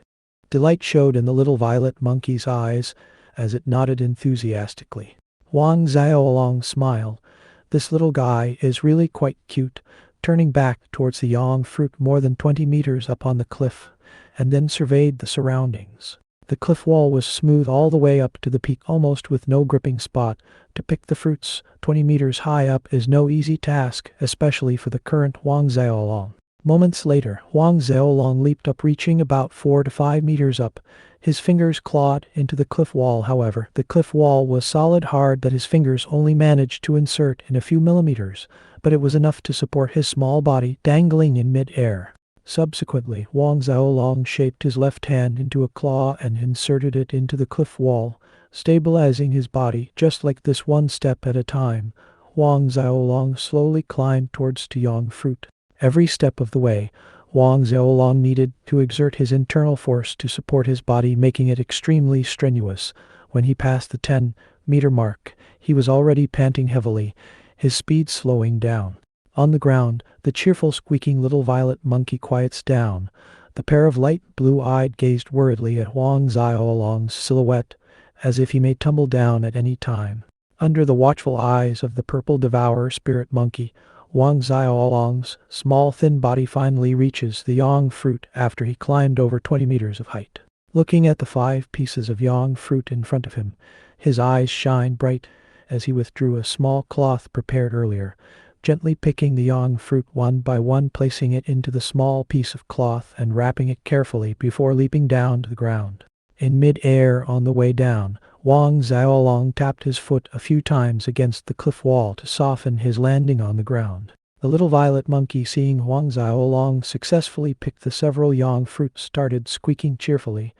Delight showed in the little violet monkey's eyes as it nodded enthusiastically. Huang Xiaolong smiled. This little guy is really quite cute. Turning back towards the yang fruit more than 20 meters up on the cliff, and then surveyed the surroundings. The cliff wall was smooth all the way up to the peak, almost with no gripping spot. To pick the fruits 20 meters high up is no easy task, especially for the current Huang Xiaolong. Moments later, Huang Xiaolong leaped up, reaching about 4 to 5 meters up. His fingers clawed into the cliff wall. However, the cliff wall was solid hard that his fingers only managed to insert in a few millimeters, but it was enough to support his small body dangling in mid-air. Subsequently, Huang Xiaolong shaped his left hand into a claw and inserted it into the cliff wall, stabilizing his body just like this, one step at a time. Huang Xiaolong slowly climbed towards Tuyong fruit. Every step of the way, Huang Xiaolong needed to exert his internal force to support his body, making it extremely strenuous. When he passed the 10-meter mark, he was already panting heavily, his speed slowing down. On the ground, the cheerful squeaking little violet monkey quiets down. The pair of light blue-eyed gazed worriedly at Huang Xiaolong's silhouette, as if he may tumble down at any time. Under the watchful eyes of the purple devourer spirit monkey, Huang Xiaolong's small thin body finally reaches the yang fruit after he climbed over 20 meters of height. Looking at the 5 pieces of yang fruit in front of him, his eyes shine bright as he withdrew a small cloth prepared earlier, gently picking the yang fruit one by one, placing it into the small piece of cloth and wrapping it carefully before leaping down to the ground. In mid-air on the way down, Huang Xiaolong tapped his foot a few times against the cliff wall to soften his landing on the ground. The little violet monkey, seeing Huang Xiaolong successfully pick the several yang fruits, started squeaking cheerfully,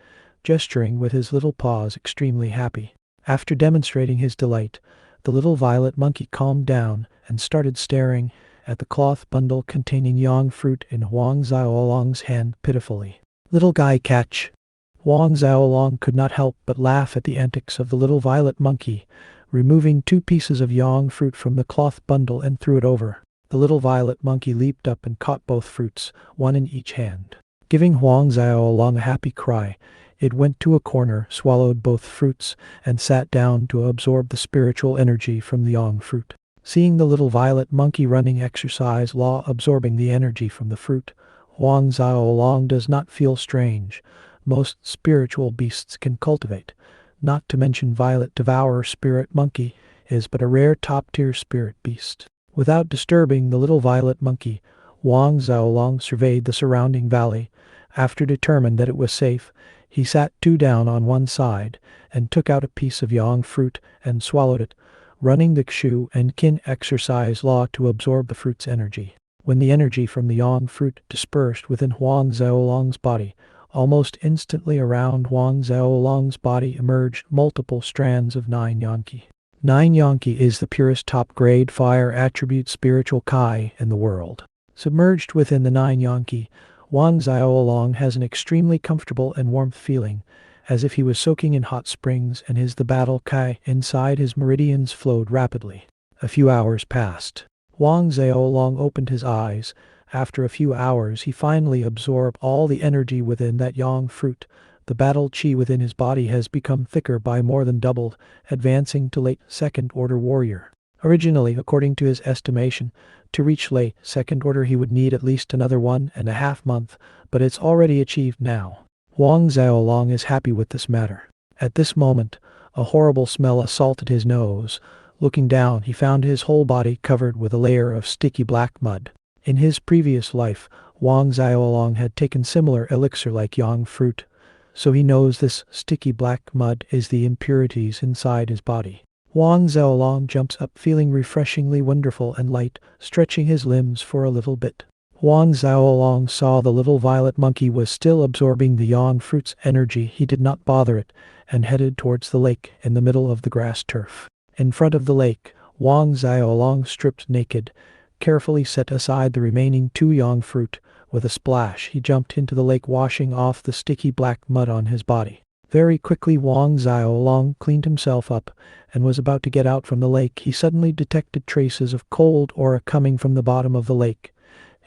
gesturing with his little paws, extremely happy. After demonstrating his delight, the little violet monkey calmed down and started staring at the cloth bundle containing yang fruit in Huang Xiaolong's hand pitifully. "Little guy, catch!" Huang Xiaolong could not help but laugh at the antics of the little violet monkey, removing 2 pieces of yang fruit from the cloth bundle and threw it over. The little violet monkey leaped up and caught both fruits, one in each hand. Giving Huang Xiaolong a happy cry, it went to a corner, swallowed both fruits, and sat down to absorb the spiritual energy from the yang fruit. Seeing the little violet monkey running exercise law absorbing the energy from the fruit, Huang Xiaolong does not feel strange. Most spiritual beasts can cultivate, not to mention violet devourer spirit monkey is but a rare top-tier spirit beast. Without disturbing the little violet monkey, Huang Xiaolong surveyed the surrounding valley. After determined that it was safe, he sat down on one side and took out a piece of yang fruit and swallowed it, running the Xu and Qin exercise law to absorb the fruit's energy. When the energy from the yang fruit dispersed within Huang Xiaolong's body, almost instantly around Huang Xiaolong's body emerged multiple strands of 9 Yanqi. 9 Yanqi is the purest top-grade fire attribute spiritual Kai in the world. Submerged within the 9 Yanqi, Huang Xiaolong has an extremely comfortable and warm feeling, as if he was soaking in hot springs, and the battle Kai inside his meridians flowed rapidly. A few hours passed. Huang Xiaolong opened his eyes. After a few hours, he finally absorbed all the energy within that yang fruit. The battle chi within his body has become thicker by more than doubled, advancing to late second-order warrior. Originally, according to his estimation, to reach late second order he would need at least another 1.5 months, but it's already achieved now. Huang Xiaolong is happy with this matter. At this moment, a horrible smell assaulted his nose. Looking down, he found his whole body covered with a layer of sticky black mud. In his previous life, Huang Xiaolong had taken similar elixir like yang fruit, so he knows this sticky black mud is the impurities inside his body. Huang Xiaolong jumps up feeling refreshingly wonderful and light, stretching his limbs for a little bit. Huang Xiaolong saw the little violet monkey was still absorbing the yang fruit's energy. He did not bother it, and headed towards the lake in the middle of the grass turf. In front of the lake, Huang Xiaolong stripped naked, carefully set aside the remaining 2 yang fruit. With a splash, he jumped into the lake, washing off the sticky black mud on his body. Very quickly, Huang Xiaolong cleaned himself up and was about to get out from the lake. He suddenly detected traces of cold aura coming from the bottom of the lake.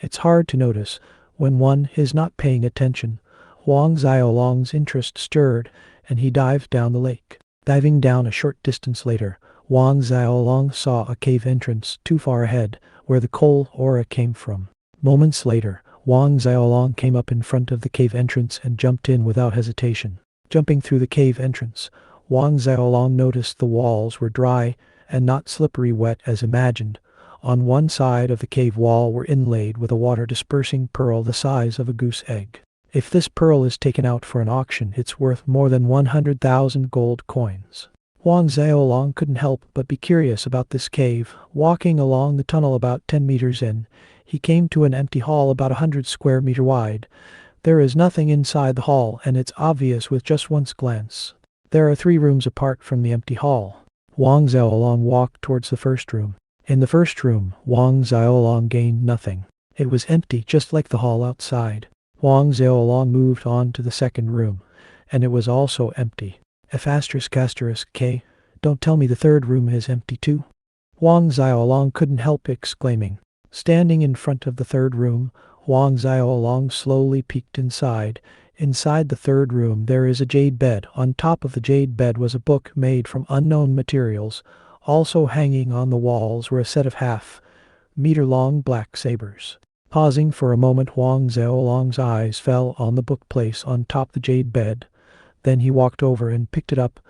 It's hard to notice when one is not paying attention. Huang Xiaolong's interest stirred, and he dived down the lake. Diving down a short distance later, Huang Xiaolong saw a cave entrance too far ahead, where the cold aura came from. Moments later, Huang Xiaolong came up in front of the cave entrance and jumped in without hesitation. Jumping through the cave entrance, Huang Xiaolong noticed the walls were dry and not slippery wet as imagined. on one side of the cave wall were inlaid with a water-dispersing pearl the size of a goose egg. If this pearl is taken out for an auction, it's worth more than 100,000 gold coins. Huang Xiaolong couldn't help but be curious about this cave. Walking along the tunnel about 10 meters in, he came to an empty hall about 100 square meter wide. There is nothing inside the hall, and it's obvious with just one glance. There are 3 rooms apart from the empty hall. Huang Xiaolong walked towards the first room. In the first room, Huang Xiaolong gained nothing. It was empty, just like the hall outside. Huang Xiaolong moved on to the second room, and it was also empty. F***K, don't tell me the third room is empty too. Huang Xiaolong couldn't help exclaiming. Standing in front of the third room, Huang Xiaolong slowly peeked inside. Inside the third room there is a jade bed. On top of the jade bed was a book made from unknown materials. Also hanging on the walls were a set of half-meter-long black sabers. Pausing for a moment, Huang Xiaolong's eyes fell on the bookcase on top the jade bed. Then he walked over and picked it up.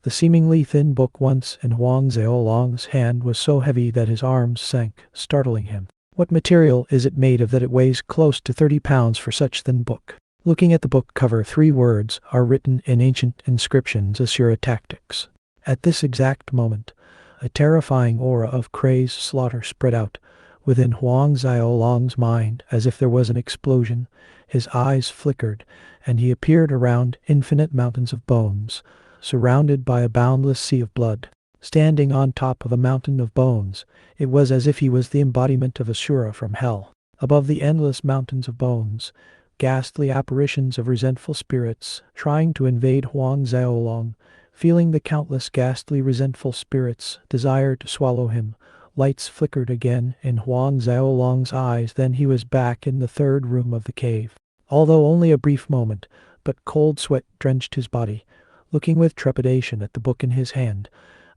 The seemingly thin book once in Huang Xiaolong's hand was so heavy that his arms sank, startling him. What material is it made of that it weighs close to 30 pounds for such thin book? Looking at the book cover, 3 words are written in ancient inscriptions: Asura tactics. At this exact moment, a terrifying aura of crazed slaughter spread out within Huang Xiaolong's mind. As if there was an explosion, his eyes flickered, and he appeared around infinite mountains of bones, surrounded by a boundless sea of blood. Standing on top of a mountain of bones, it was as if he was the embodiment of Asura from hell. Above the endless mountains of bones, ghastly apparitions of resentful spirits trying to invade Huang Xiaolong. Feeling the countless ghastly resentful spirits' desire to swallow him, lights flickered again in Huang Xiaolong's eyes. Then he was back in the third room of the cave. Although only a brief moment, but cold sweat drenched his body. Looking with trepidation at the book in his hand,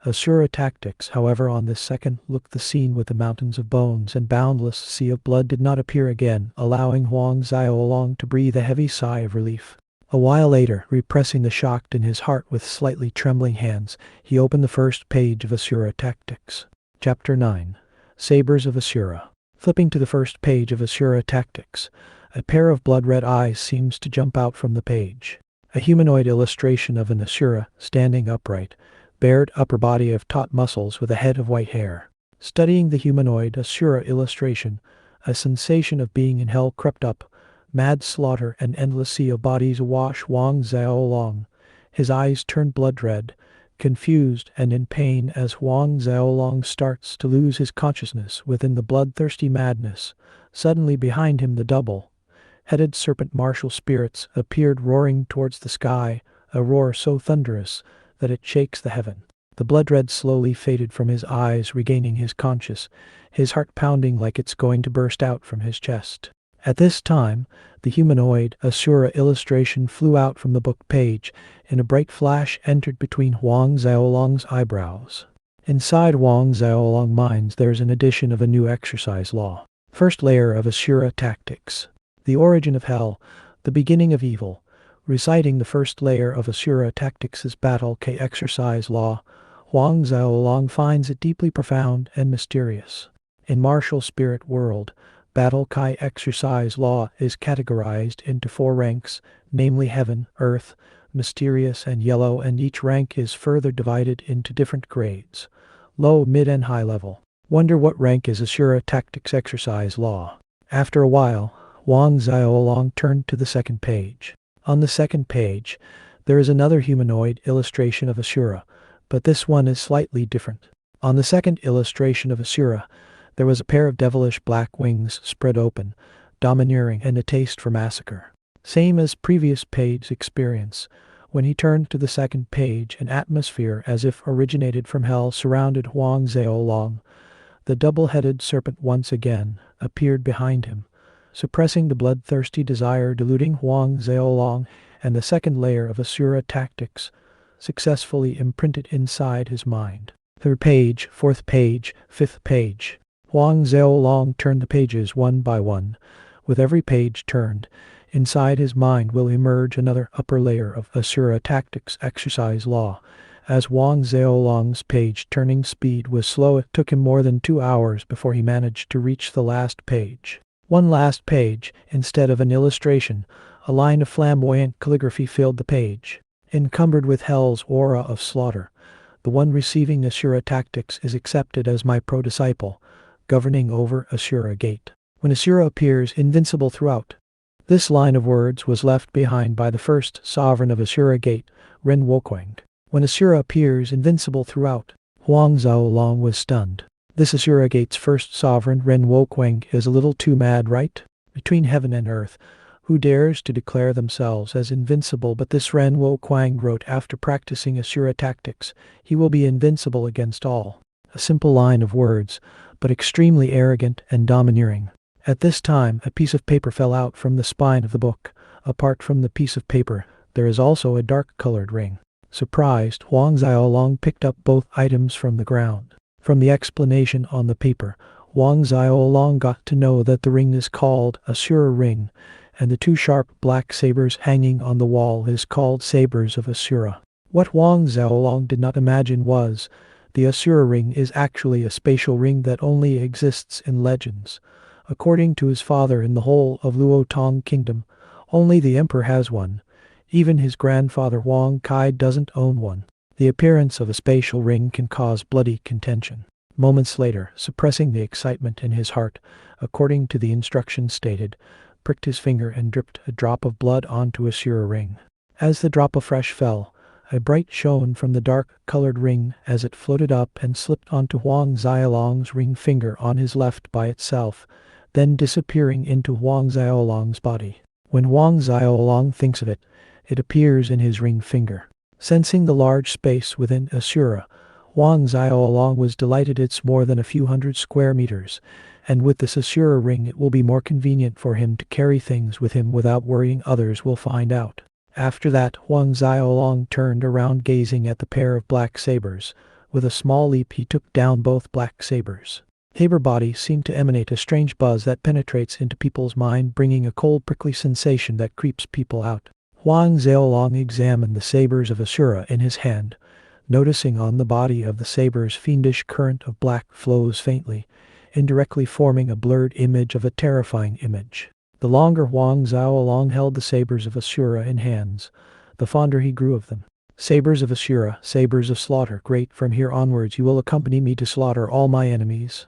Asura tactics, however, on this second look the scene with the mountains of bones and boundless sea of blood did not appear again, allowing Huang Xiaolong to breathe a heavy sigh of relief. A while later, repressing the shock in his heart with slightly trembling hands, he opened the first page of Asura Tactics. Chapter 9. Sabers of Asura. Flipping to the first page of Asura Tactics, a pair of blood-red eyes seems to jump out from the page. A humanoid illustration of an Asura, standing upright, bared upper body of taut muscles with a head of white hair. Studying the humanoid Asura illustration, a sensation of being in hell crept up. Mad slaughter and endless sea of bodies awash Huang Xiaolong. His eyes turned blood-red, confused and in pain as Huang Xiaolong starts to lose his consciousness within the bloodthirsty madness. Suddenly behind him the double-headed serpent martial spirits appeared roaring towards the sky, a roar so thunderous that it shakes the heaven. The blood-red slowly faded from his eyes, regaining his conscience, his heart pounding like it's going to burst out from his chest. At this time, the humanoid Asura illustration flew out from the book page, and a bright flash entered between Huang Xiaolong's eyebrows. Inside Huang Xiaolong's mind there's an addition of a new exercise law. First layer of Asura Tactics. The origin of hell, the beginning of evil. Reciting the first layer of Asura Tactics' Battle K exercise law, Huang Xiaolong finds it deeply profound and mysterious. In martial spirit world, Battle Kai exercise law is categorized into 4 ranks, namely heaven, earth, mysterious and yellow, and each rank is further divided into different grades, low, mid and high level. Wonder what rank is Asura Tactics exercise law? After a while, Huang Xiaolong turned to the second page. On the second page, there is another humanoid illustration of Asura, but this one is slightly different. On the second illustration of Asura, there was a pair of devilish black wings spread open, domineering and a taste for massacre. Same as previous page experience. When he turned to the second page, an atmosphere as if originated from hell surrounded Huang Xiaolong. The double-headed serpent once again appeared behind him, suppressing the bloodthirsty desire deluding Huang Xiaolong, and the second layer of Asura Tactics successfully imprinted inside his mind. Third page, fourth page, fifth page. Huang Xiaolong turned the pages one by one. With every page turned, inside his mind will emerge another upper layer of Asura Tactics exercise law, As Wang Xiaolong's page turning speed was slow, it took him more than 2 hours before he managed to reach the last page. One last page, instead of an illustration, a line of flamboyant calligraphy filled the page. Encumbered with hell's aura of slaughter, the one receiving Asura tactics is accepted as my pro-disciple, governing over Asura Gate. When Asura appears, invincible throughout. This line of words was left behind by the first sovereign of Asura Gate, Ren Wokwang. When Asura appears, invincible throughout. Huang Xiaolong was stunned. This Asura Gate's first sovereign, Ren Wokwang, is a little too mad, right? Between heaven and earth, who dares to declare themselves as invincible? But this Ren Wokwang wrote after practicing Asura tactics, he will be invincible against all. A simple line of words, but extremely arrogant and domineering. At this time, a piece of paper fell out from the spine of the book. Apart from the piece of paper, there is also a dark-colored ring. Surprised, Huang Xiaolong picked up both items from the ground. From the explanation on the paper, Huang Xiaolong got to know that the ring is called Asura Ring, and the 2 sharp black sabers hanging on the wall is called Sabers of Asura. What Huang Xiaolong did not imagine was, the Asura Ring is actually a spatial ring that only exists in legends. According to his father, in the whole of Luotong Kingdom, only the emperor has one. Even his grandfather Wang Kai doesn't own one. The appearance of a spatial ring can cause bloody contention. Moments later, suppressing the excitement in his heart, according to the instructions stated, pricked his finger and dripped a drop of blood onto Asura Ring. As the drop afresh fell, a bright shone from the dark-colored ring as it floated up and slipped onto Huang Xiaolong's ring finger on his left by itself, then disappearing into Huang Xiaolong's body. When Huang Xiaolong thinks of it, it appears in his ring finger. Sensing the large space within Asura, Huang Xiaolong was delighted. It's more than a few hundred square meters, and with this Asura ring it will be more convenient for him to carry things with him without worrying others will find out. After that, Huang Xiaolong turned around gazing at the pair of black sabers. With a small leap he took down both black sabers. Saber body seemed to emanate a strange buzz that penetrates into people's mind, bringing a cold prickly sensation that creeps people out. Huang Xiaolong examined the sabers of Asura in his hand, noticing on the body of the sabers fiendish current of black flows faintly, indirectly forming a blurred image of a terrifying image. The longer Huang Xiaolong held the sabers of Asura in hands, the fonder he grew of them. Sabers of Asura, sabers of slaughter, great, from here onwards you will accompany me to slaughter all my enemies.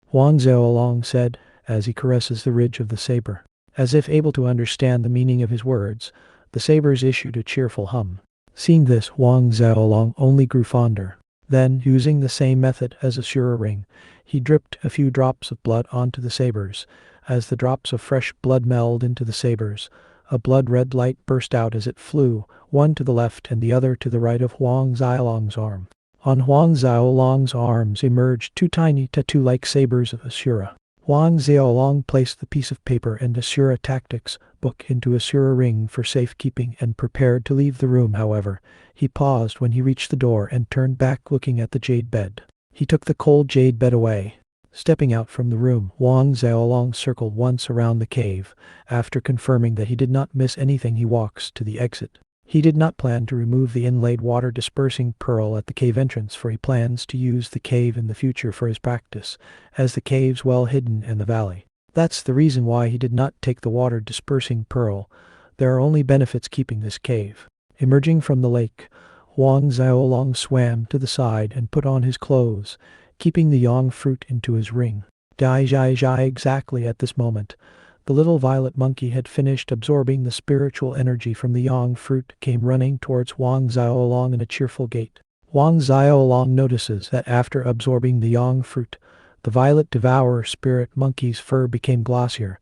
Huang Xiaolong said, as he caresses the ridge of the saber. As if able to understand the meaning of his words, the sabers issued a cheerful hum. Seeing this, Huang Xiaolong only grew fonder. Then, using the same method as Asura Ring, he dripped a few drops of blood onto the sabers. As the drops of fresh blood melded into the sabers, a blood-red light burst out as it flew, one to the left and the other to the right of Huang Xiaolong's arm. On Huang Xiaolong's arms emerged 2 tiny tattoo-like sabers of Asura. Huang Xiaolong placed the piece of paper and Asura Tactics book into Asura Ring for safekeeping and prepared to leave the room. However, he paused when he reached the door and turned back, looking at the jade bed. He took the cold jade bed away. Stepping out from the room, Huang Xiaolong circled once around the cave. After confirming that he did not miss anything, he walks to the exit. He did not plan to remove the inlaid water-dispersing pearl at the cave entrance, for he plans to use the cave in the future for his practice, as the cave's well hidden in the valley. That's the reason why he did not take the water-dispersing pearl. There are only benefits keeping this cave. Emerging from the lake, Huang Xiaolong swam to the side and put on his clothes, keeping the yang fruit into his ring. Exactly at this moment, the little violet monkey had finished absorbing the spiritual energy from the yang fruit, came running towards Huang Xiaolong in a cheerful gait. Huang Xiaolong notices that after absorbing the yang fruit, the violet devourer spirit monkey's fur became glossier,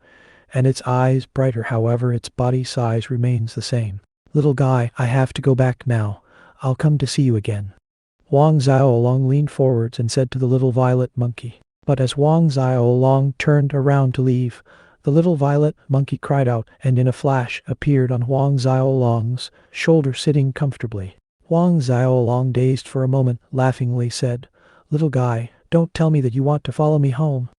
and its eyes brighter. However, its body size remains the same. Little guy, I have to go back now. I'll come to see you again. Huang Xiaolong leaned forwards and said to the little violet monkey. But as Huang Xiaolong turned around to leave, the little violet monkey cried out and in a flash appeared on Huang Xiaolong's shoulder, sitting comfortably. Huang Xiaolong, dazed for a moment, laughingly said, "Little guy, don't tell me that you want to follow me home."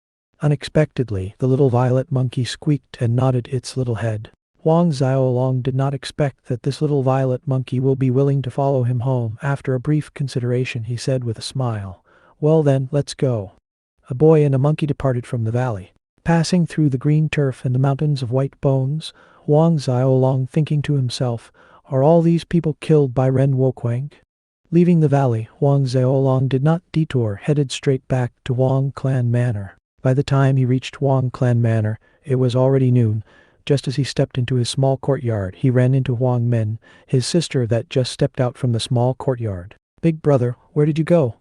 Unexpectedly, the little violet monkey squeaked and nodded its little head. Wang Xiaolong did not expect that this little violet monkey will be willing to follow him home. After a brief consideration, he said with a smile, "Well then, let's go." A boy and a monkey departed from the valley. Passing through the green turf and the mountains of white bones, Wang Xiaolong thinking to himself, "Are all these people killed by Ren Wokwang?" Leaving the valley, Wang Xiaolong did not detour, headed straight back to Wang Clan Manor. By the time he reached Wang Clan Manor, it was already noon. Just as he stepped into his small courtyard, he ran into Wang Min, his sister that just stepped out from the small courtyard. "Big brother, where did you go?"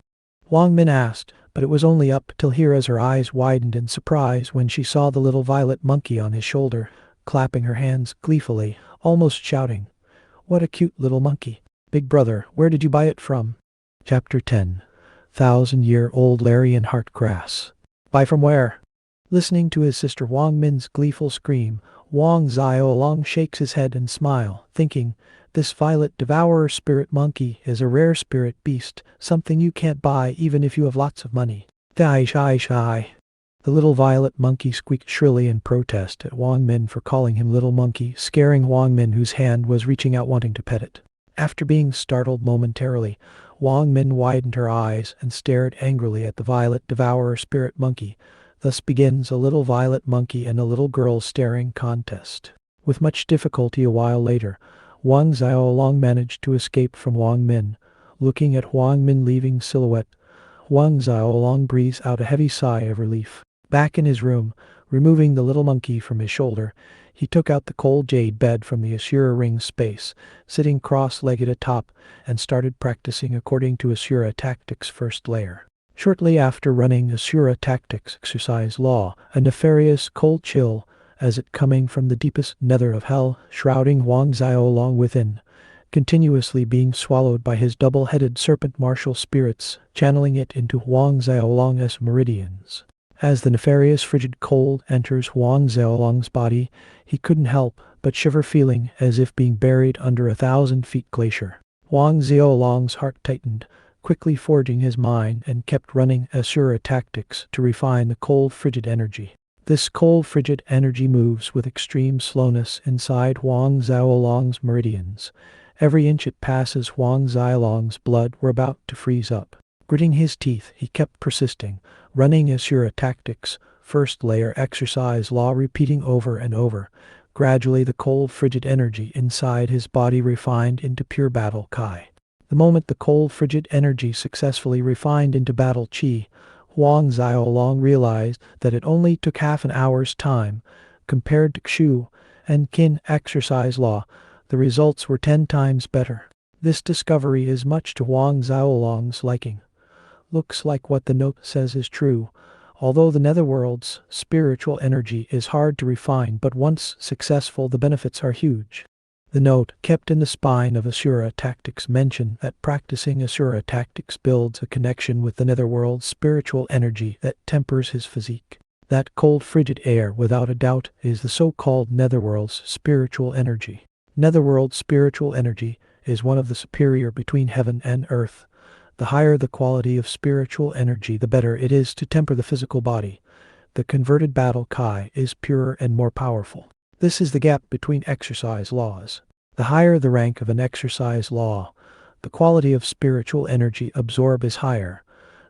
Wang Min asked, but it was only up till here as her eyes widened in surprise when she saw the little violet monkey on his shoulder, clapping her hands gleefully, almost shouting, "What a cute little monkey. Big brother, where did you buy it from?" Chapter 10. 1,000-Year-Old Larian Heart Grass. "Buy from where?" Listening to his sister Wang Min's gleeful scream, Wang Xiaolong shakes his head and smile, thinking, "This violet devourer spirit monkey is a rare spirit beast, something you can't buy even if you have lots of money." "Dai shy shy." The little violet monkey squeaked shrilly in protest at Wang Min for calling him little monkey, scaring Wang Min, whose hand was reaching out wanting to pet it. After being startled momentarily, Wang Min widened her eyes and stared angrily at the violet devourer spirit monkey. Thus begins a little violet monkey and a little girl staring contest. With much difficulty a while later, Wang Xiaolong managed to escape from Wang Min. Looking at Wang Min leaving silhouette, Wang Xiaolong breathes out a heavy sigh of relief. Back in his room, removing the little monkey from his shoulder, he took out the cold jade bed from the Asura ring space, sitting cross-legged atop, and started practicing according to Asura tactics first layer. Shortly after running Asura tactics exercise law, a nefarious cold chill, as it coming from the deepest nether of hell, shrouding Wang Xiaolong within, continuously being swallowed by his double-headed serpent martial spirits, channeling it into Wang Xiaolong's meridians. As the nefarious frigid cold enters Wang Xiaolong's body, he couldn't help but shiver, feeling as if being buried under 1,000 feet glacier. Wang Xiaolong's heart tightened, quickly forging his mind, and kept running Asura tactics to refine the cold frigid energy. This cold frigid energy moves with extreme slowness inside Wang Xiaolong's meridians. Every inch it passes Wang Xiaolong's blood were about to freeze up. Gritting his teeth, he kept persisting, running Asura tactics, first layer exercise law, repeating over and over. Gradually the cold frigid energy inside his body refined into pure battle chi. The moment the cold frigid energy successfully refined into battle chi, Wang Xiaolong realized that it only took half an hour's time. Compared to Xu and Qin exercise law, the results were 10 times better. This discovery is much to Wang Xiaolong's liking. Looks like what the note says is true. Although the netherworld's spiritual energy is hard to refine, but once successful the benefits are huge. The note, kept in the spine of Asura tactics, mentioned that practicing Asura tactics builds a connection with the netherworld's spiritual energy that tempers his physique. That cold frigid air, without a doubt, is the so-called netherworld's spiritual energy. Netherworld spiritual energy is one of the superior between heaven and earth. The higher the quality of spiritual energy, the better it is to temper the physical body. The converted battle chi is purer and more powerful. This is the gap between exercise laws. The higher the rank of an exercise law, the quality of spiritual energy absorbed is higher.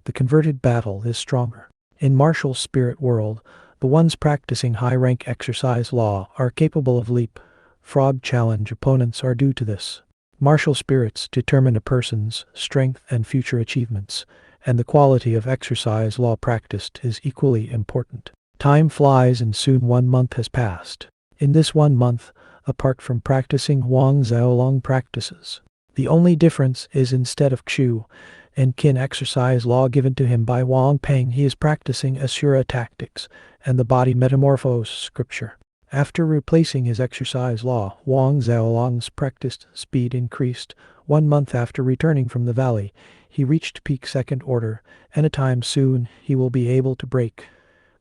The converted battle is stronger. In martial spirit world, the ones practicing high-rank exercise law are capable of leap, frog challenge opponents are due to this. Martial spirits determine a person's strength and future achievements, and the quality of exercise law practiced is equally important. Time flies and soon 1 month has passed. In this 1 month, apart from practicing Wang Xiaolong practices, the only difference is instead of Xu and Qin exercise law given to him by Wang Peng, he is practicing Asura tactics and the body metamorphose scripture. After replacing his exercise law, Wang Xiaolong's practiced speed increased. 1 month after returning from the valley, he reached peak second order, and a time soon he will be able to break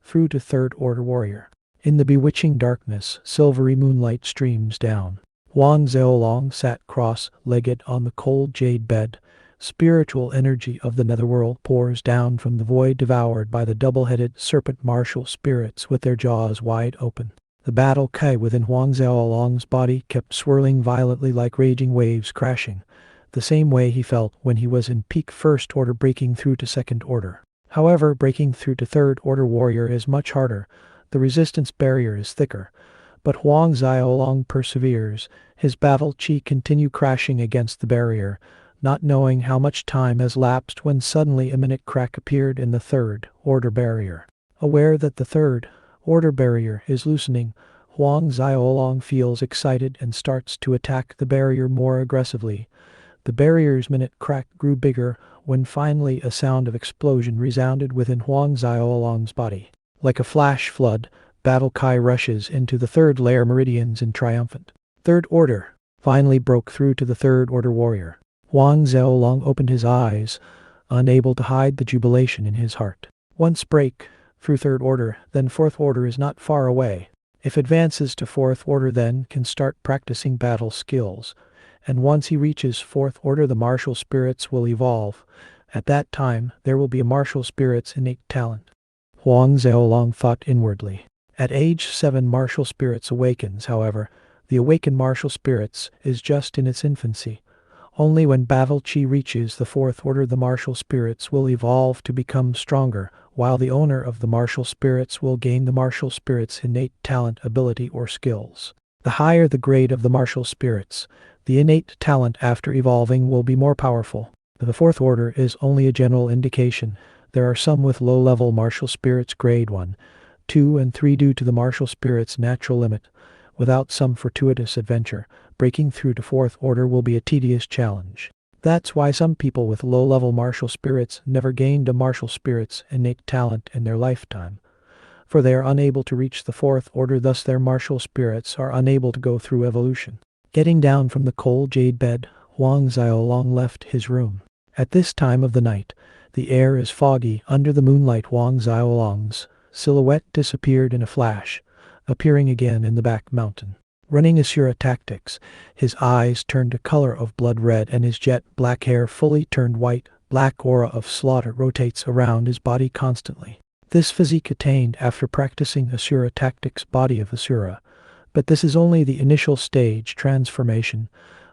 through to third order warrior. In the bewitching darkness, silvery moonlight streams down. Wang Xiaolong sat cross-legged on the cold jade bed. Spiritual energy of the netherworld pours down from the void, devoured by the double-headed serpent martial spirits with their jaws wide open. The battle Kai within Huang Xiaolong's body kept swirling violently like raging waves crashing, the same way he felt when he was in peak first order breaking through to second order. However, breaking through to third order warrior is much harder, the resistance barrier is thicker, but Huang Xiaolong perseveres, his battle chi continue crashing against the barrier, not knowing how much time has lapsed when suddenly a minute crack appeared in the third order barrier. Aware that the third order barrier is loosening, Huang Xiaolong feels excited and starts to attack the barrier more aggressively. The barrier's minute crack grew bigger when finally a sound of explosion resounded within Huang Xiaolong's body. Like a flash flood, Battle Kai rushes into the third layer meridians in triumphant. Third order finally broke through to the third order warrior. Huang Xiaolong opened his eyes, unable to hide the jubilation in his heart. Once break through third order, then fourth order is not far away. If advances to fourth order, then can start practicing battle skills. And once he reaches fourth order, the martial spirits will evolve. At that time, there will be a martial spirit's innate talent. Huang Xiaolong thought inwardly. At age 7 martial spirits awakens, however. The awakened martial spirits is just in its infancy. Only when battle chi reaches the fourth order the martial spirits will evolve to become stronger, while the owner of the martial spirits will gain the martial spirit's innate talent, ability, or skills. The higher the grade of the martial spirits, the innate talent after evolving will be more powerful. The fourth order is only a general indication. There are some with low-level martial spirits grade 1, 2, and 3 due to the martial spirit's natural limit. Without some fortuitous adventure, breaking through to fourth order will be a tedious challenge. That's why some people with low-level martial spirits never gained a martial spirit's innate talent in their lifetime, for they are unable to reach the fourth order, thus their martial spirits are unable to go through evolution. Getting down from the cold jade bed, Huang Xiaolong left his room. At this time of the night, the air is foggy. Under the moonlight, Huang Xiaolong's silhouette disappeared in a flash, appearing again in the back mountain. Running Asura tactics, his eyes turned a color of blood red and his jet black hair fully turned white. Black aura of slaughter rotates around his body constantly. This physique attained after practicing Asura tactics, body of Asura. But this is only the initial stage transformation.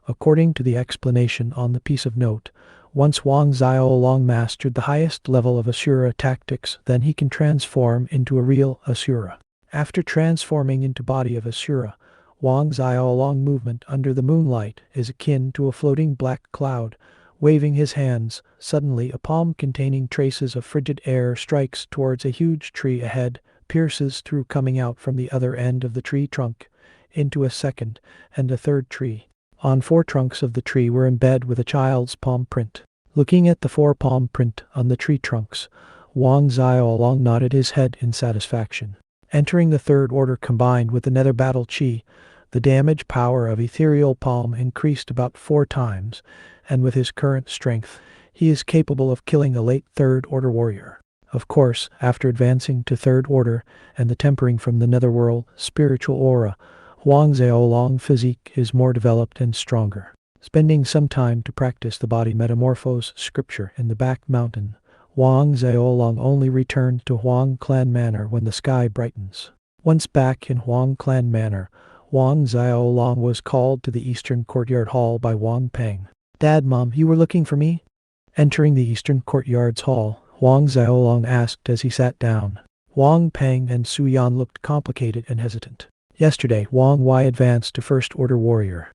According to the explanation on the piece of note, once Huang Xiaolong mastered the highest level of Asura tactics, then he can transform into a real Asura. After transforming into body of Asura, Huang Xiaolong movement under the moonlight is akin to a floating black cloud. Waving his hands, suddenly a palm containing traces of frigid air strikes towards a huge tree ahead, pierces through coming out from the other end of the tree trunk into a second and a third tree. On 4 trunks of the tree were embedded with a child's palm print. Looking at the 4 palm print on the tree trunks, Huang Xiaolong nodded his head in satisfaction. Entering the third order combined with the nether battle chi, the damage power of ethereal palm increased about 4 times, and with his current strength, he is capable of killing a late third order warrior. Of course, after advancing to third order and the tempering from the netherworld spiritual aura, Huang Xiaolong physique is more developed and stronger. Spending some time to practice the body metamorphose scripture in the back mountain, Huang Xiaolong only returned to Huang Clan Manor when the sky brightens. Once back in Huang Clan Manor, Huang Xiaolong was called to the eastern courtyard hall by Wang Peng. "Dad, Mom, you were looking for me?" Entering the eastern courtyard's hall, Huang Xiaolong asked as he sat down. Wang Peng and Su Yan looked complicated and hesitant. Yesterday, Wang Wai advanced to first order warrior.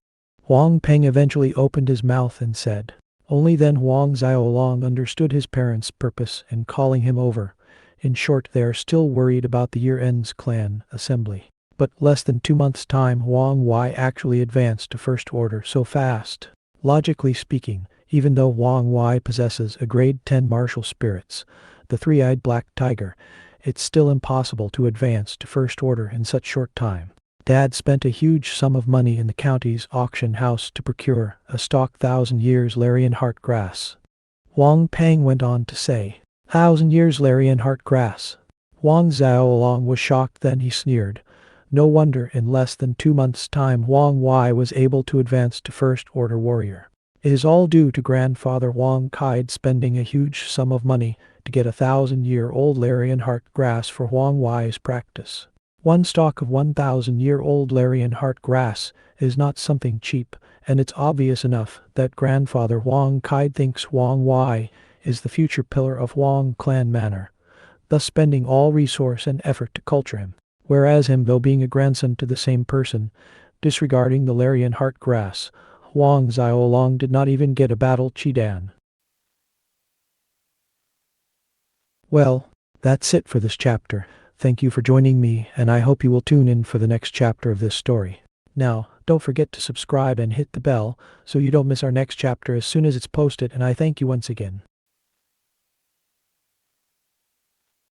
Wang Peng eventually opened his mouth and said. Only then Huang Xiaolong understood his parents' purpose in calling him over. In short, they are still worried about the year-end's clan assembly. But less than 2 months' time, Wang Wai actually advanced to first order so fast. Logically speaking, even though Wang Wai possesses a grade 10 martial spirits, the 3-eyed black tiger, it's still impossible to advance to first order in such short time. Dad spent a huge sum of money in the county's auction house to procure a stock 1,000 years Larian heart grass. Wang Peng went on to say, 1,000 years Larian heart grass. Huang Xiaolong was shocked, then he sneered. No wonder in less than 2 months' time Wang Wai was able to advance to first order warrior. It is all due to grandfather Wang Kai spending a huge sum of money to get a 1,000-year-old Larian heart grass for Huang Wai's practice. One stalk of 1,000-year-old Larian heart grass is not something cheap, and it's obvious enough that grandfather Wang Kai thinks Wang Wai is the future pillar of Wang clan manor, thus spending all resource and effort to culture him. Whereas him, though being a grandson to the same person, disregarding the Larian heart grass, Wang Xiaolong did not even get a battle Chidan. Well, that's it for this chapter. Thank you for joining me, and I hope you will tune in for the next chapter of this story. Now, don't forget to subscribe and hit the bell so you don't miss our next chapter as soon as it's posted, and I thank you once again.